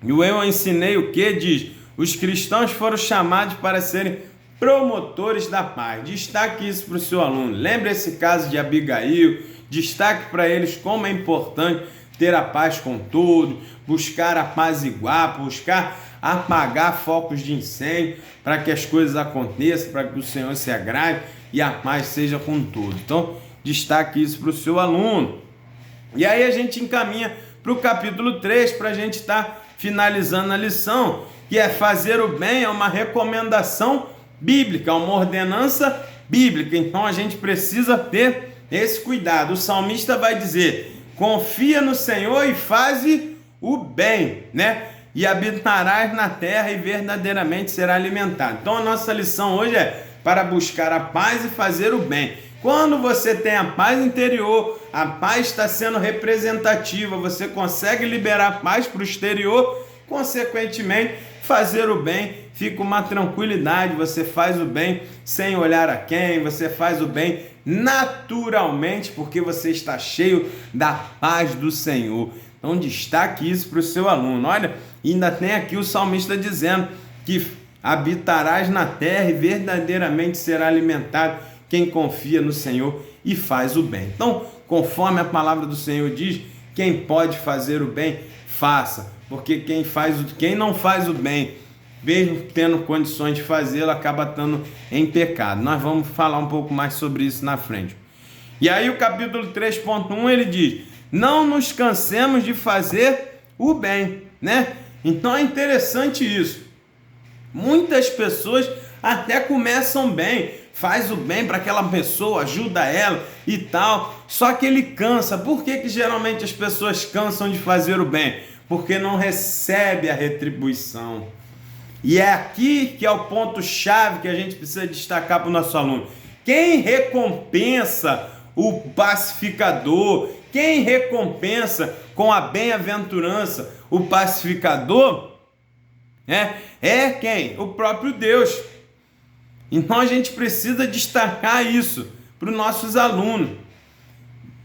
e eu ensinei o que? Diz: os cristãos foram chamados para serem promotores da paz. Destaque isso para o seu aluno. Lembre esse caso de Abigail, destaque para eles como é importante ter a paz com todos, buscar apaziguar, buscar apagar focos de incêndio para que as coisas aconteçam, para que o Senhor se agrade e a paz seja com todos. Então, destaque isso para o seu aluno. E aí a gente encaminha para o capítulo 3 para a gente estar finalizando a lição, que é fazer o bem é uma recomendação bíblica, uma ordenança bíblica. Então a gente precisa ter esse cuidado. O salmista vai dizer: confia no Senhor e faze o bem, né? E habitarás na terra e verdadeiramente será alimentado. Então a nossa lição hoje é para buscar a paz e fazer o bem. Quando você tem a paz interior, a paz está sendo representativa, você consegue liberar paz para o exterior, consequentemente, fazer o bem fica uma tranquilidade, você faz o bem sem olhar a quem, você faz o bem naturalmente, porque você está cheio da paz do Senhor. Então destaque isso para o seu aluno. Olha, ainda tem aqui o salmista dizendo que habitarás na terra e verdadeiramente será alimentado quem confia no Senhor e faz o bem. Então, conforme a palavra do Senhor diz, quem pode fazer o bem, faça. Porque quem não faz o bem, mesmo tendo condições de fazê-lo, acaba estando em pecado. Nós vamos falar um pouco mais sobre isso na frente. E aí o capítulo 3.1 ele diz: não nos cansemos de fazer o bem, né? Então é interessante isso. Muitas pessoas até começam bem, faz o bem para aquela pessoa, ajuda ela e tal, só que ele cansa. Por que geralmente as pessoas cansam de fazer o bem? Porque não recebe a retribuição. E é aqui que é o ponto-chave que a gente precisa destacar para o nosso aluno. Quem recompensa o pacificador, quem recompensa com a bem-aventurança o pacificador, é quem? O próprio Deus. Então a gente precisa destacar isso para os nossos alunos.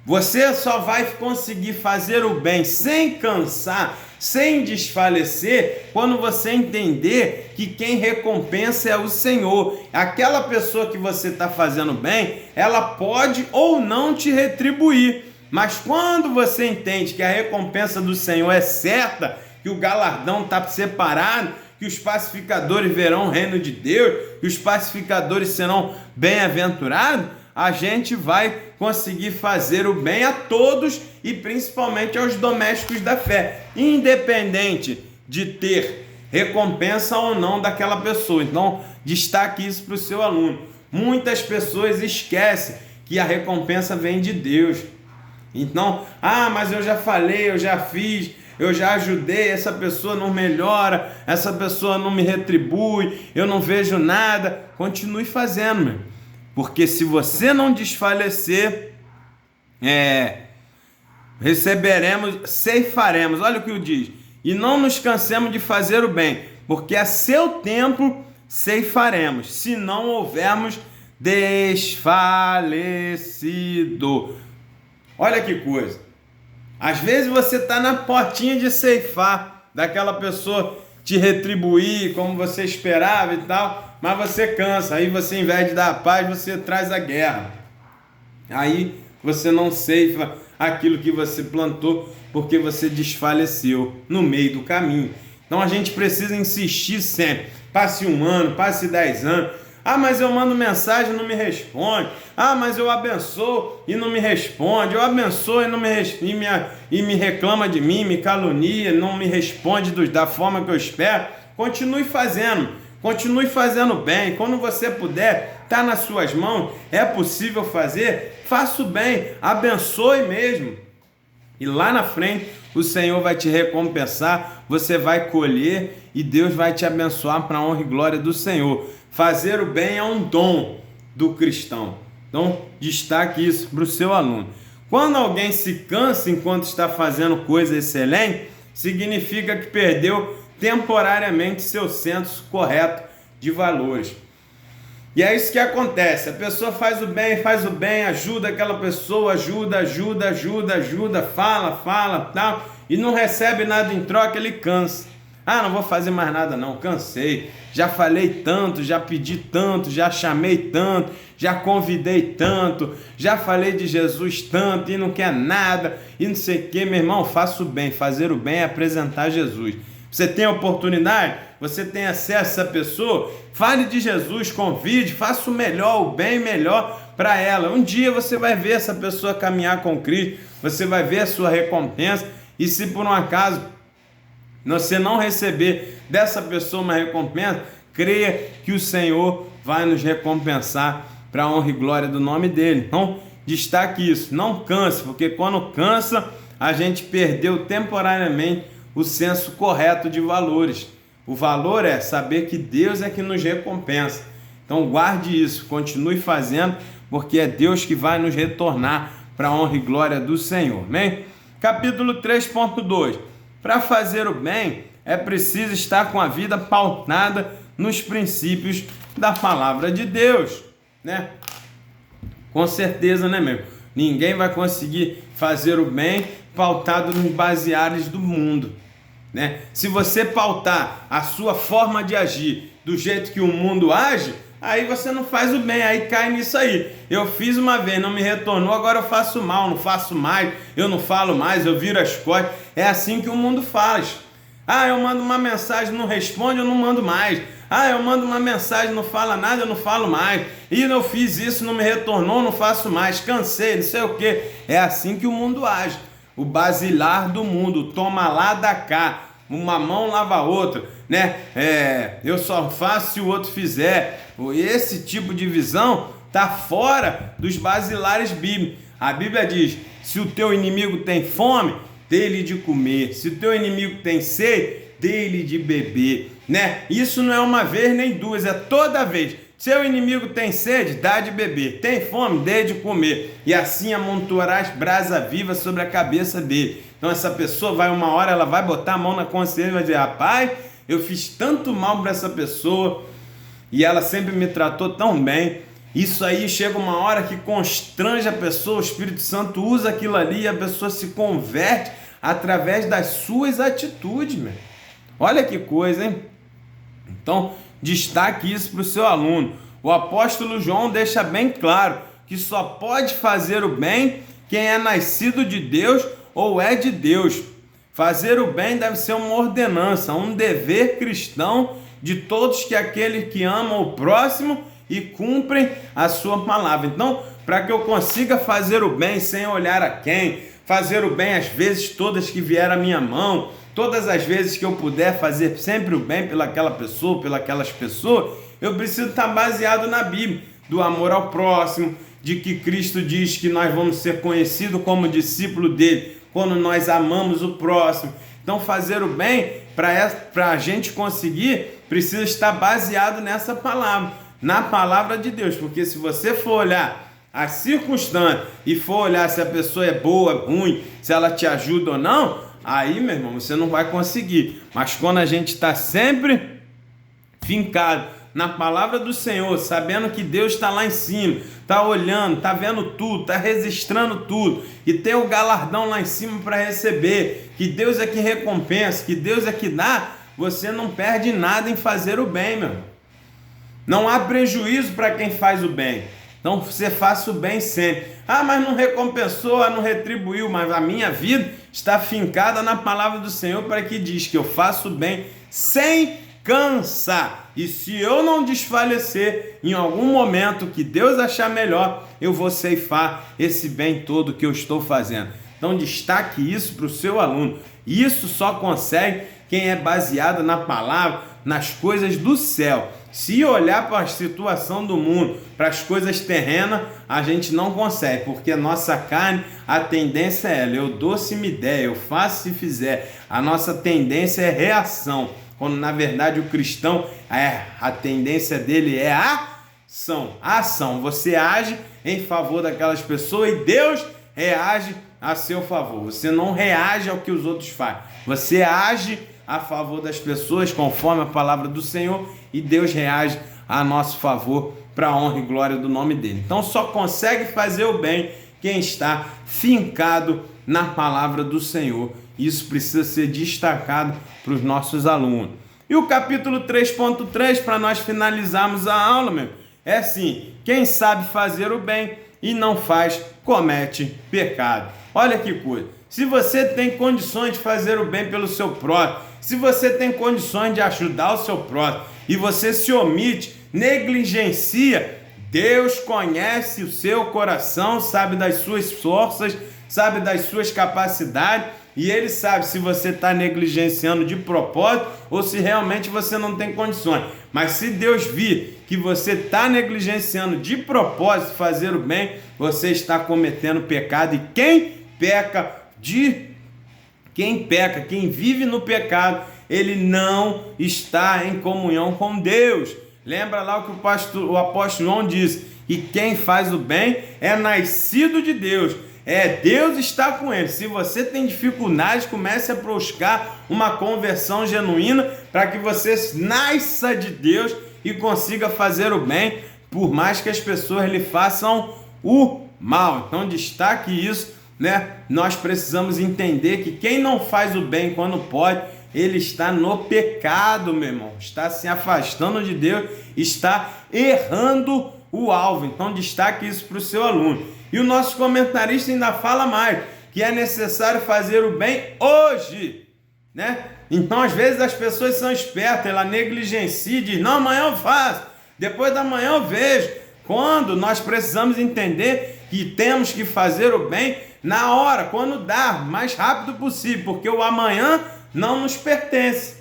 Você só vai conseguir fazer o bem sem cansar, sem desfalecer, quando você entender que quem recompensa é o Senhor. Aquela pessoa que você está fazendo bem, ela pode ou não te retribuir. Mas quando você entende que a recompensa do Senhor é certa, que o galardão está separado, que os pacificadores verão o reino de Deus, que os pacificadores serão bem-aventurados, a gente vai conseguir fazer o bem a todos e principalmente aos domésticos da fé, independente de ter recompensa ou não daquela pessoa. Então, destaque isso para o seu aluno. Muitas pessoas esquecem que a recompensa vem de Deus. Então, mas eu já falei, eu já fiz, eu já ajudei, essa pessoa não melhora, essa pessoa não me retribui, eu não vejo nada. Continue fazendo, meu. Porque se você não desfalecer, ceifaremos. Olha o que diz. E não nos cansemos de fazer o bem, porque a seu tempo ceifaremos, se não houvermos desfalecido. Olha que coisa. Às vezes você está na portinha de ceifar, daquela pessoa te retribuir como você esperava e tal, mas você cansa. Aí você, ao invés de dar a paz, você traz a guerra. Aí você não ceifa aquilo que você plantou, porque você desfaleceu no meio do caminho. Então a gente precisa insistir sempre. Passe 1 ano, passe 10 anos. Mas eu mando mensagem e não me responde. Mas eu abençoo e não me responde. Eu abençoo e não me e me reclama de mim, me calunia, não me responde da forma que eu espero. Continue fazendo bem. Quando você puder, está nas suas mãos, é possível fazer, faça o bem, abençoe mesmo. E lá na frente o Senhor vai te recompensar, você vai colher e Deus vai te abençoar para a honra e glória do Senhor. Fazer o bem é um dom do cristão. Então, destaque isso para o seu aluno. Quando alguém se cansa enquanto está fazendo coisa excelente, significa que perdeu temporariamente seu senso correto de valores. E é isso que acontece, a pessoa faz o bem, ajuda aquela pessoa, ajuda, fala, tal, e não recebe nada em troca, ele cansa. Ah, não vou fazer mais nada não, cansei, já falei tanto, já pedi tanto, já chamei tanto, já convidei tanto, já falei de Jesus tanto e não quer nada, e não sei o que, meu irmão, faça o bem, fazer o bem é apresentar Jesus. Você tem oportunidade, você tem acesso a essa pessoa, fale de Jesus, convide, faça o melhor, o bem melhor para ela. Um dia você vai ver essa pessoa caminhar com Cristo, você vai ver a sua recompensa, e se por um acaso você não receber dessa pessoa uma recompensa, creia que o Senhor vai nos recompensar para a honra e glória do nome dele. Então, destaque isso, não canse, porque quando cansa, a gente perdeu temporariamente o senso correto de valores. O valor é saber que Deus é que nos recompensa. Então guarde isso, continue fazendo, porque é Deus que vai nos retornar para a honra e glória do Senhor. Amém? Capítulo 3.2. Para fazer o bem, é preciso estar com a vida pautada nos princípios da palavra de Deus, né? Com certeza, né, meu? Ninguém vai conseguir fazer o bem pautado nos baseares do mundo, né? Se você pautar a sua forma de agir do jeito que o mundo age, aí você não faz o bem, aí cai nisso aí. Eu fiz uma vez, não me retornou, agora eu faço mal, não faço mais, eu não falo mais, eu viro as costas. É assim que o mundo faz. Ah, eu mando uma mensagem, não responde, eu não mando mais. Ah, eu mando uma mensagem, não fala nada, eu não falo mais. E eu fiz isso, não me retornou, não faço mais. Cansei, não sei o quê. É assim que o mundo age. O basilar do mundo, toma lá da cá. Uma mão lava a outra, né? Eu só faço se o outro fizer. Esse tipo de visão está fora dos basilares bíblicos. A Bíblia diz, se o teu inimigo tem fome, dê-lhe de comer. Se o teu inimigo tem sede, dê-lhe de beber, né? Isso não é uma vez nem duas, é toda vez. Seu inimigo tem sede, dá de beber. Tem fome, dê de comer. E assim amontoarás brasa viva sobre a cabeça dele. Então essa pessoa vai uma hora, ela vai botar a mão na consciência e vai dizer, rapaz, eu fiz tanto mal para essa pessoa e ela sempre me tratou tão bem. Isso aí chega uma hora que constrange a pessoa, o Espírito Santo usa aquilo ali e a pessoa se converte através das suas atitudes, meu. Olha que coisa, hein? Então, destaque isso para o seu aluno. O apóstolo João deixa bem claro que só pode fazer o bem quem é nascido de Deus ou é de Deus. Fazer o bem deve ser uma ordenança, um dever cristão de todos aqueles que amam o próximo e cumprem a sua palavra. Então, para que eu consiga fazer o bem sem olhar a quem, fazer o bem as vezes todas que vier à minha mão, todas as vezes que eu puder fazer sempre o bem pelaquela pessoa, pelas pessoas, eu preciso estar baseado na Bíblia, do amor ao próximo, de que Cristo diz que nós vamos ser conhecidos como discípulo dele, quando nós amamos o próximo. Então fazer o bem, para a gente conseguir, precisa estar baseado nessa palavra, na palavra de Deus, porque se você for olhar as circunstâncias e for olhar se a pessoa é boa, ruim, se ela te ajuda ou não, aí, meu irmão, você não vai conseguir. Mas quando a gente está sempre fincado na palavra do Senhor, sabendo que Deus está lá em cima, está olhando, está vendo tudo, está registrando tudo, e tem o galardão lá em cima para receber, que Deus é que recompensa, que Deus é que dá, você não perde nada em fazer o bem, meu irmão. Não há prejuízo para quem faz o bem. Então você faça o bem sempre. Ah, mas não recompensou, não retribuiu, mas a minha vida está fincada na palavra do Senhor para que diz que eu faço o bem sem cansar. E se eu não desfalecer em algum momento que Deus achar melhor, eu vou ceifar esse bem todo que eu estou fazendo. Então destaque isso para o seu aluno. Isso só consegue quem é baseado na palavra, nas coisas do céu. Se olhar para a situação do mundo, para as coisas terrenas, a gente não consegue, porque a nossa carne, a tendência é ela, eu dou se me der, eu faço se fizer. A nossa tendência é reação, quando na verdade o cristão, a tendência dele é ação. Ação, você age em favor daquelas pessoas e Deus reage a seu favor. Você não reage ao que os outros fazem, você age a favor das pessoas, conforme a palavra do Senhor, e Deus reage a nosso favor para a honra e glória do nome dele. Então só consegue fazer o bem quem está fincado na palavra do Senhor. Isso precisa ser destacado para os nossos alunos. E o capítulo 3.3, para nós finalizarmos a aula, meu, é assim: quem sabe fazer o bem e não faz, comete pecado. Olha que coisa. Se você tem condições de fazer o bem pelo seu próximo, se você tem condições de ajudar o seu próximo e você se omite, negligencia, Deus conhece o seu coração, sabe das suas forças, sabe das suas capacidades, e Ele sabe se você está negligenciando de propósito ou se realmente você não tem condições. Mas se Deus vir que você está negligenciando de propósito fazer o bem, você está cometendo pecado. E quem quem vive no pecado, ele não está em comunhão com Deus. Lembra lá o que o apóstolo João disse, que quem faz o bem é nascido de Deus. Deus está com ele. Se você tem dificuldade, comece a buscar uma conversão genuína para que você nasça de Deus e consiga fazer o bem, por mais que as pessoas lhe façam o mal. Então destaque isso, né? Nós precisamos entender que quem não faz o bem quando pode, ele está no pecado, meu irmão. Está se afastando de Deus, está errando o alvo. Então destaque isso para o seu aluno. E o nosso comentarista ainda fala mais, que é necessário fazer o bem hoje, né? Então às vezes as pessoas são espertas, ela negligencia e diz, não, amanhã eu faço, depois da manhã eu vejo. Quando nós precisamos entender que temos que fazer o bem na hora, quando dá, mais rápido possível, porque o amanhã não nos pertence.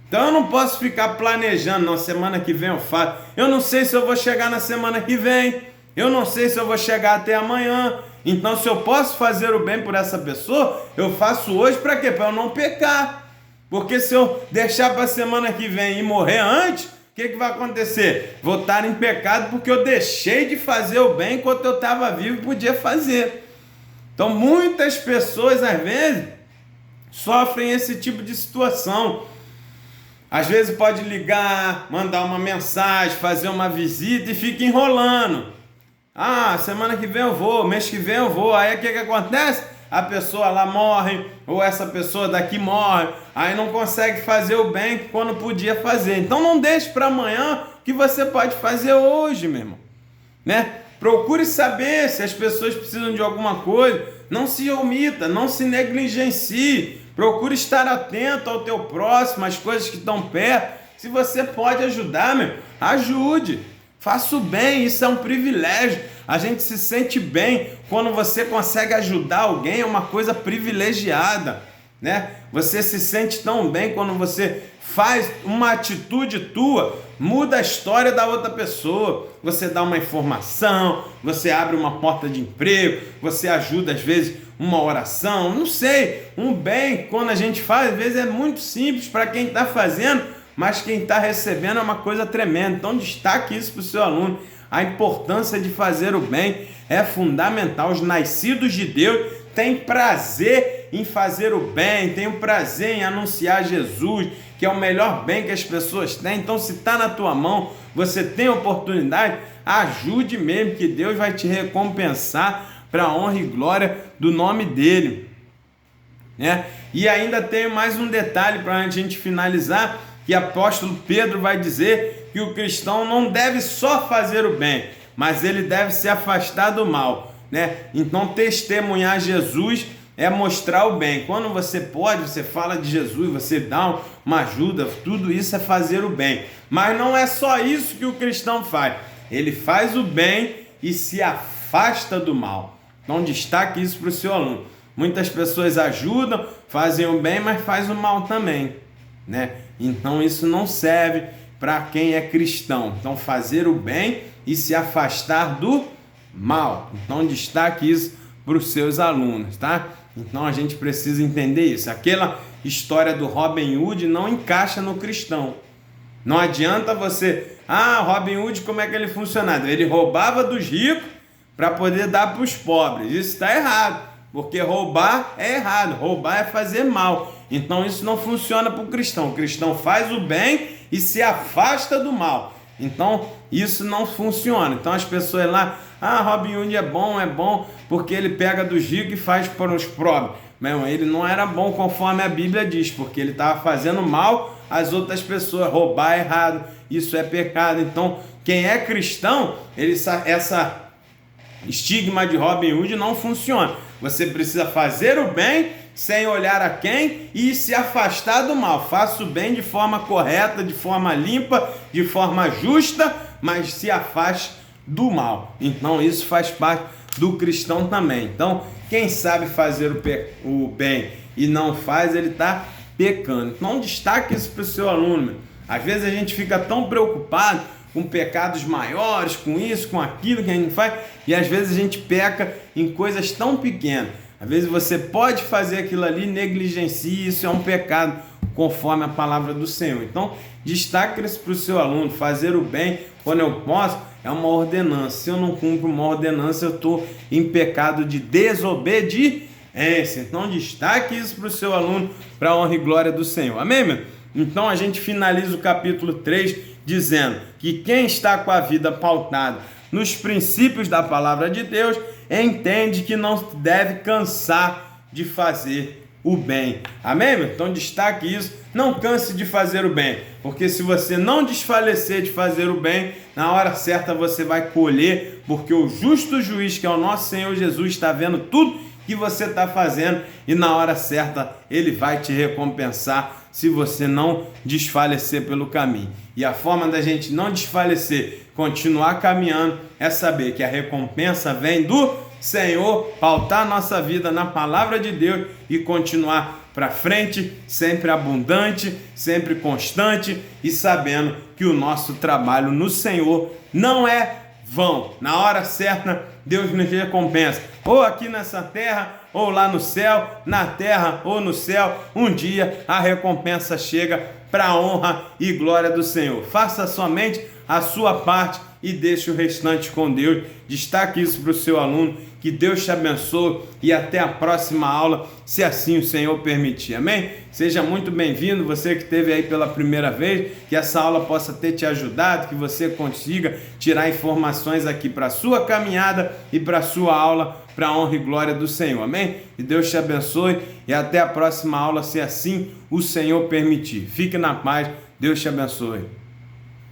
Então eu não posso ficar planejando, na semana que vem eu faço. Eu não sei se eu vou chegar na semana que vem, eu não sei se eu vou chegar até amanhã. Então se eu posso fazer o bem por essa pessoa, eu faço hoje para quê? Para eu não pecar. Porque se eu deixar para a semana que vem e morrer antes, o que vai acontecer? Vou estar em pecado porque eu deixei de fazer o bem enquanto eu estava vivo e podia fazer. Então muitas pessoas às vezes sofrem esse tipo de situação. Às vezes pode ligar, mandar uma mensagem, fazer uma visita e fica enrolando. Semana que vem eu vou, mês que vem eu vou. Aí o que acontece? A pessoa lá morre, ou essa pessoa daqui morre, aí não consegue fazer o bem quando podia fazer. Então não deixe para amanhã que você pode fazer hoje, meu irmão, né? Procure saber se as pessoas precisam de alguma coisa, não se omita, não se negligencie. Procure estar atento ao teu próximo, às coisas que estão perto. Se você pode ajudar, meu, ajude. Faça o bem, isso é um privilégio. A gente se sente bem quando você consegue ajudar alguém, é uma coisa privilegiada, né? Você se sente tão bem quando você faz uma atitude tua, muda a história da outra pessoa. Você dá uma informação, você abre uma porta de emprego, você ajuda às vezes uma oração, não sei, um bem quando a gente faz, às vezes é muito simples para quem está fazendo, mas quem está recebendo é uma coisa tremenda. Então destaque isso para o seu aluno. A importância de fazer o bem é fundamental. Os nascidos de Deus têm prazer em fazer o bem, têm o prazer em anunciar Jesus, que é o melhor bem que as pessoas têm. Então se está na tua mão, você tem oportunidade, ajude mesmo, que Deus vai te recompensar para a honra e glória do nome dele, né? E ainda tem mais um detalhe para a gente finalizar, que o apóstolo Pedro vai dizer que o cristão não deve só fazer o bem, mas ele deve se afastar do mal, né? Então testemunhar Jesus é mostrar o bem. Quando você pode, você fala de Jesus, você dá uma ajuda, tudo isso é fazer o bem. Mas não é só isso que o cristão faz. Ele faz o bem e se afasta do mal. Então destaque isso para o seu aluno. Muitas pessoas ajudam, fazem o bem, mas fazem o mal também, né? Então isso não serve para quem é cristão. Então fazer o bem e se afastar do mal. Então destaque isso para os seus alunos, tá? Então a gente precisa entender isso. Aquela história do Robin Hood não encaixa no cristão. Não adianta você... Robin Hood, como é que ele funcionava? Ele roubava dos ricos para poder dar para os pobres. Isso está errado. Porque roubar é errado, roubar é fazer mal. Então isso não funciona para o cristão. O cristão faz o bem e se afasta do mal. Então, isso não funciona. Então, as pessoas lá, Robin Hood é bom, porque ele pega dos ricos e faz para os pobres. Meu, ele não era bom conforme a Bíblia diz, porque ele estava fazendo mal às outras pessoas, roubar errado, isso é pecado. Então, quem é cristão, essa estigma de Robin Hood não funciona. Você precisa fazer o bem sem olhar a quem e se afastar do mal. Faça o bem de forma correta, de forma limpa, de forma justa, mas se afaste do mal. Então isso faz parte do cristão também. Então quem sabe fazer o bem e não faz, ele está pecando. Então destaque isso para o seu aluno. Às vezes a gente fica tão preocupado com pecados maiores, com isso, com aquilo que a gente faz, e às vezes a gente peca em coisas tão pequenas. Às vezes você pode fazer aquilo ali, negligencia, isso é um pecado, conforme a palavra do Senhor. Então, destaque isso para o seu aluno. Fazer o bem, quando eu posso, é uma ordenança. Se eu não cumpro uma ordenança, eu estou em pecado de desobediência. Então, destaque isso para o seu aluno, para a honra e glória do Senhor. Amém, meu? Então, a gente finaliza o capítulo 3 dizendo que quem está com a vida pautada nos princípios da palavra de Deus, entende que não deve cansar de fazer o bem. Amém, meu? Então destaque isso, não canse de fazer o bem, porque se você não desfalecer de fazer o bem, na hora certa você vai colher, porque o justo juiz, que é o nosso Senhor Jesus, está vendo tudo que você está fazendo e na hora certa ele vai te recompensar se você não desfalecer pelo caminho. E a forma da gente não desfalecer, continuar caminhando, é saber que a recompensa vem do Senhor, pautar nossa vida na palavra de Deus e continuar para frente, sempre abundante, sempre constante e sabendo que o nosso trabalho no Senhor não é vão. Na hora certa, Deus nos recompensa. Ou aqui nessa terra, ou lá no céu, na terra ou no céu. Um dia a recompensa chega para a honra e glória do Senhor. Faça somente a sua parte e deixe o restante com Deus. Destaque isso para o seu aluno. Que Deus te abençoe e até a próxima aula, se assim o Senhor permitir. Amém? Seja muito bem-vindo, você que esteve aí pela primeira vez, que essa aula possa ter te ajudado, que você consiga tirar informações aqui para a sua caminhada e para a sua aula, para a honra e glória do Senhor. Amém? Que Deus te abençoe e até a próxima aula, se assim o Senhor permitir. Fique na paz. Deus te abençoe.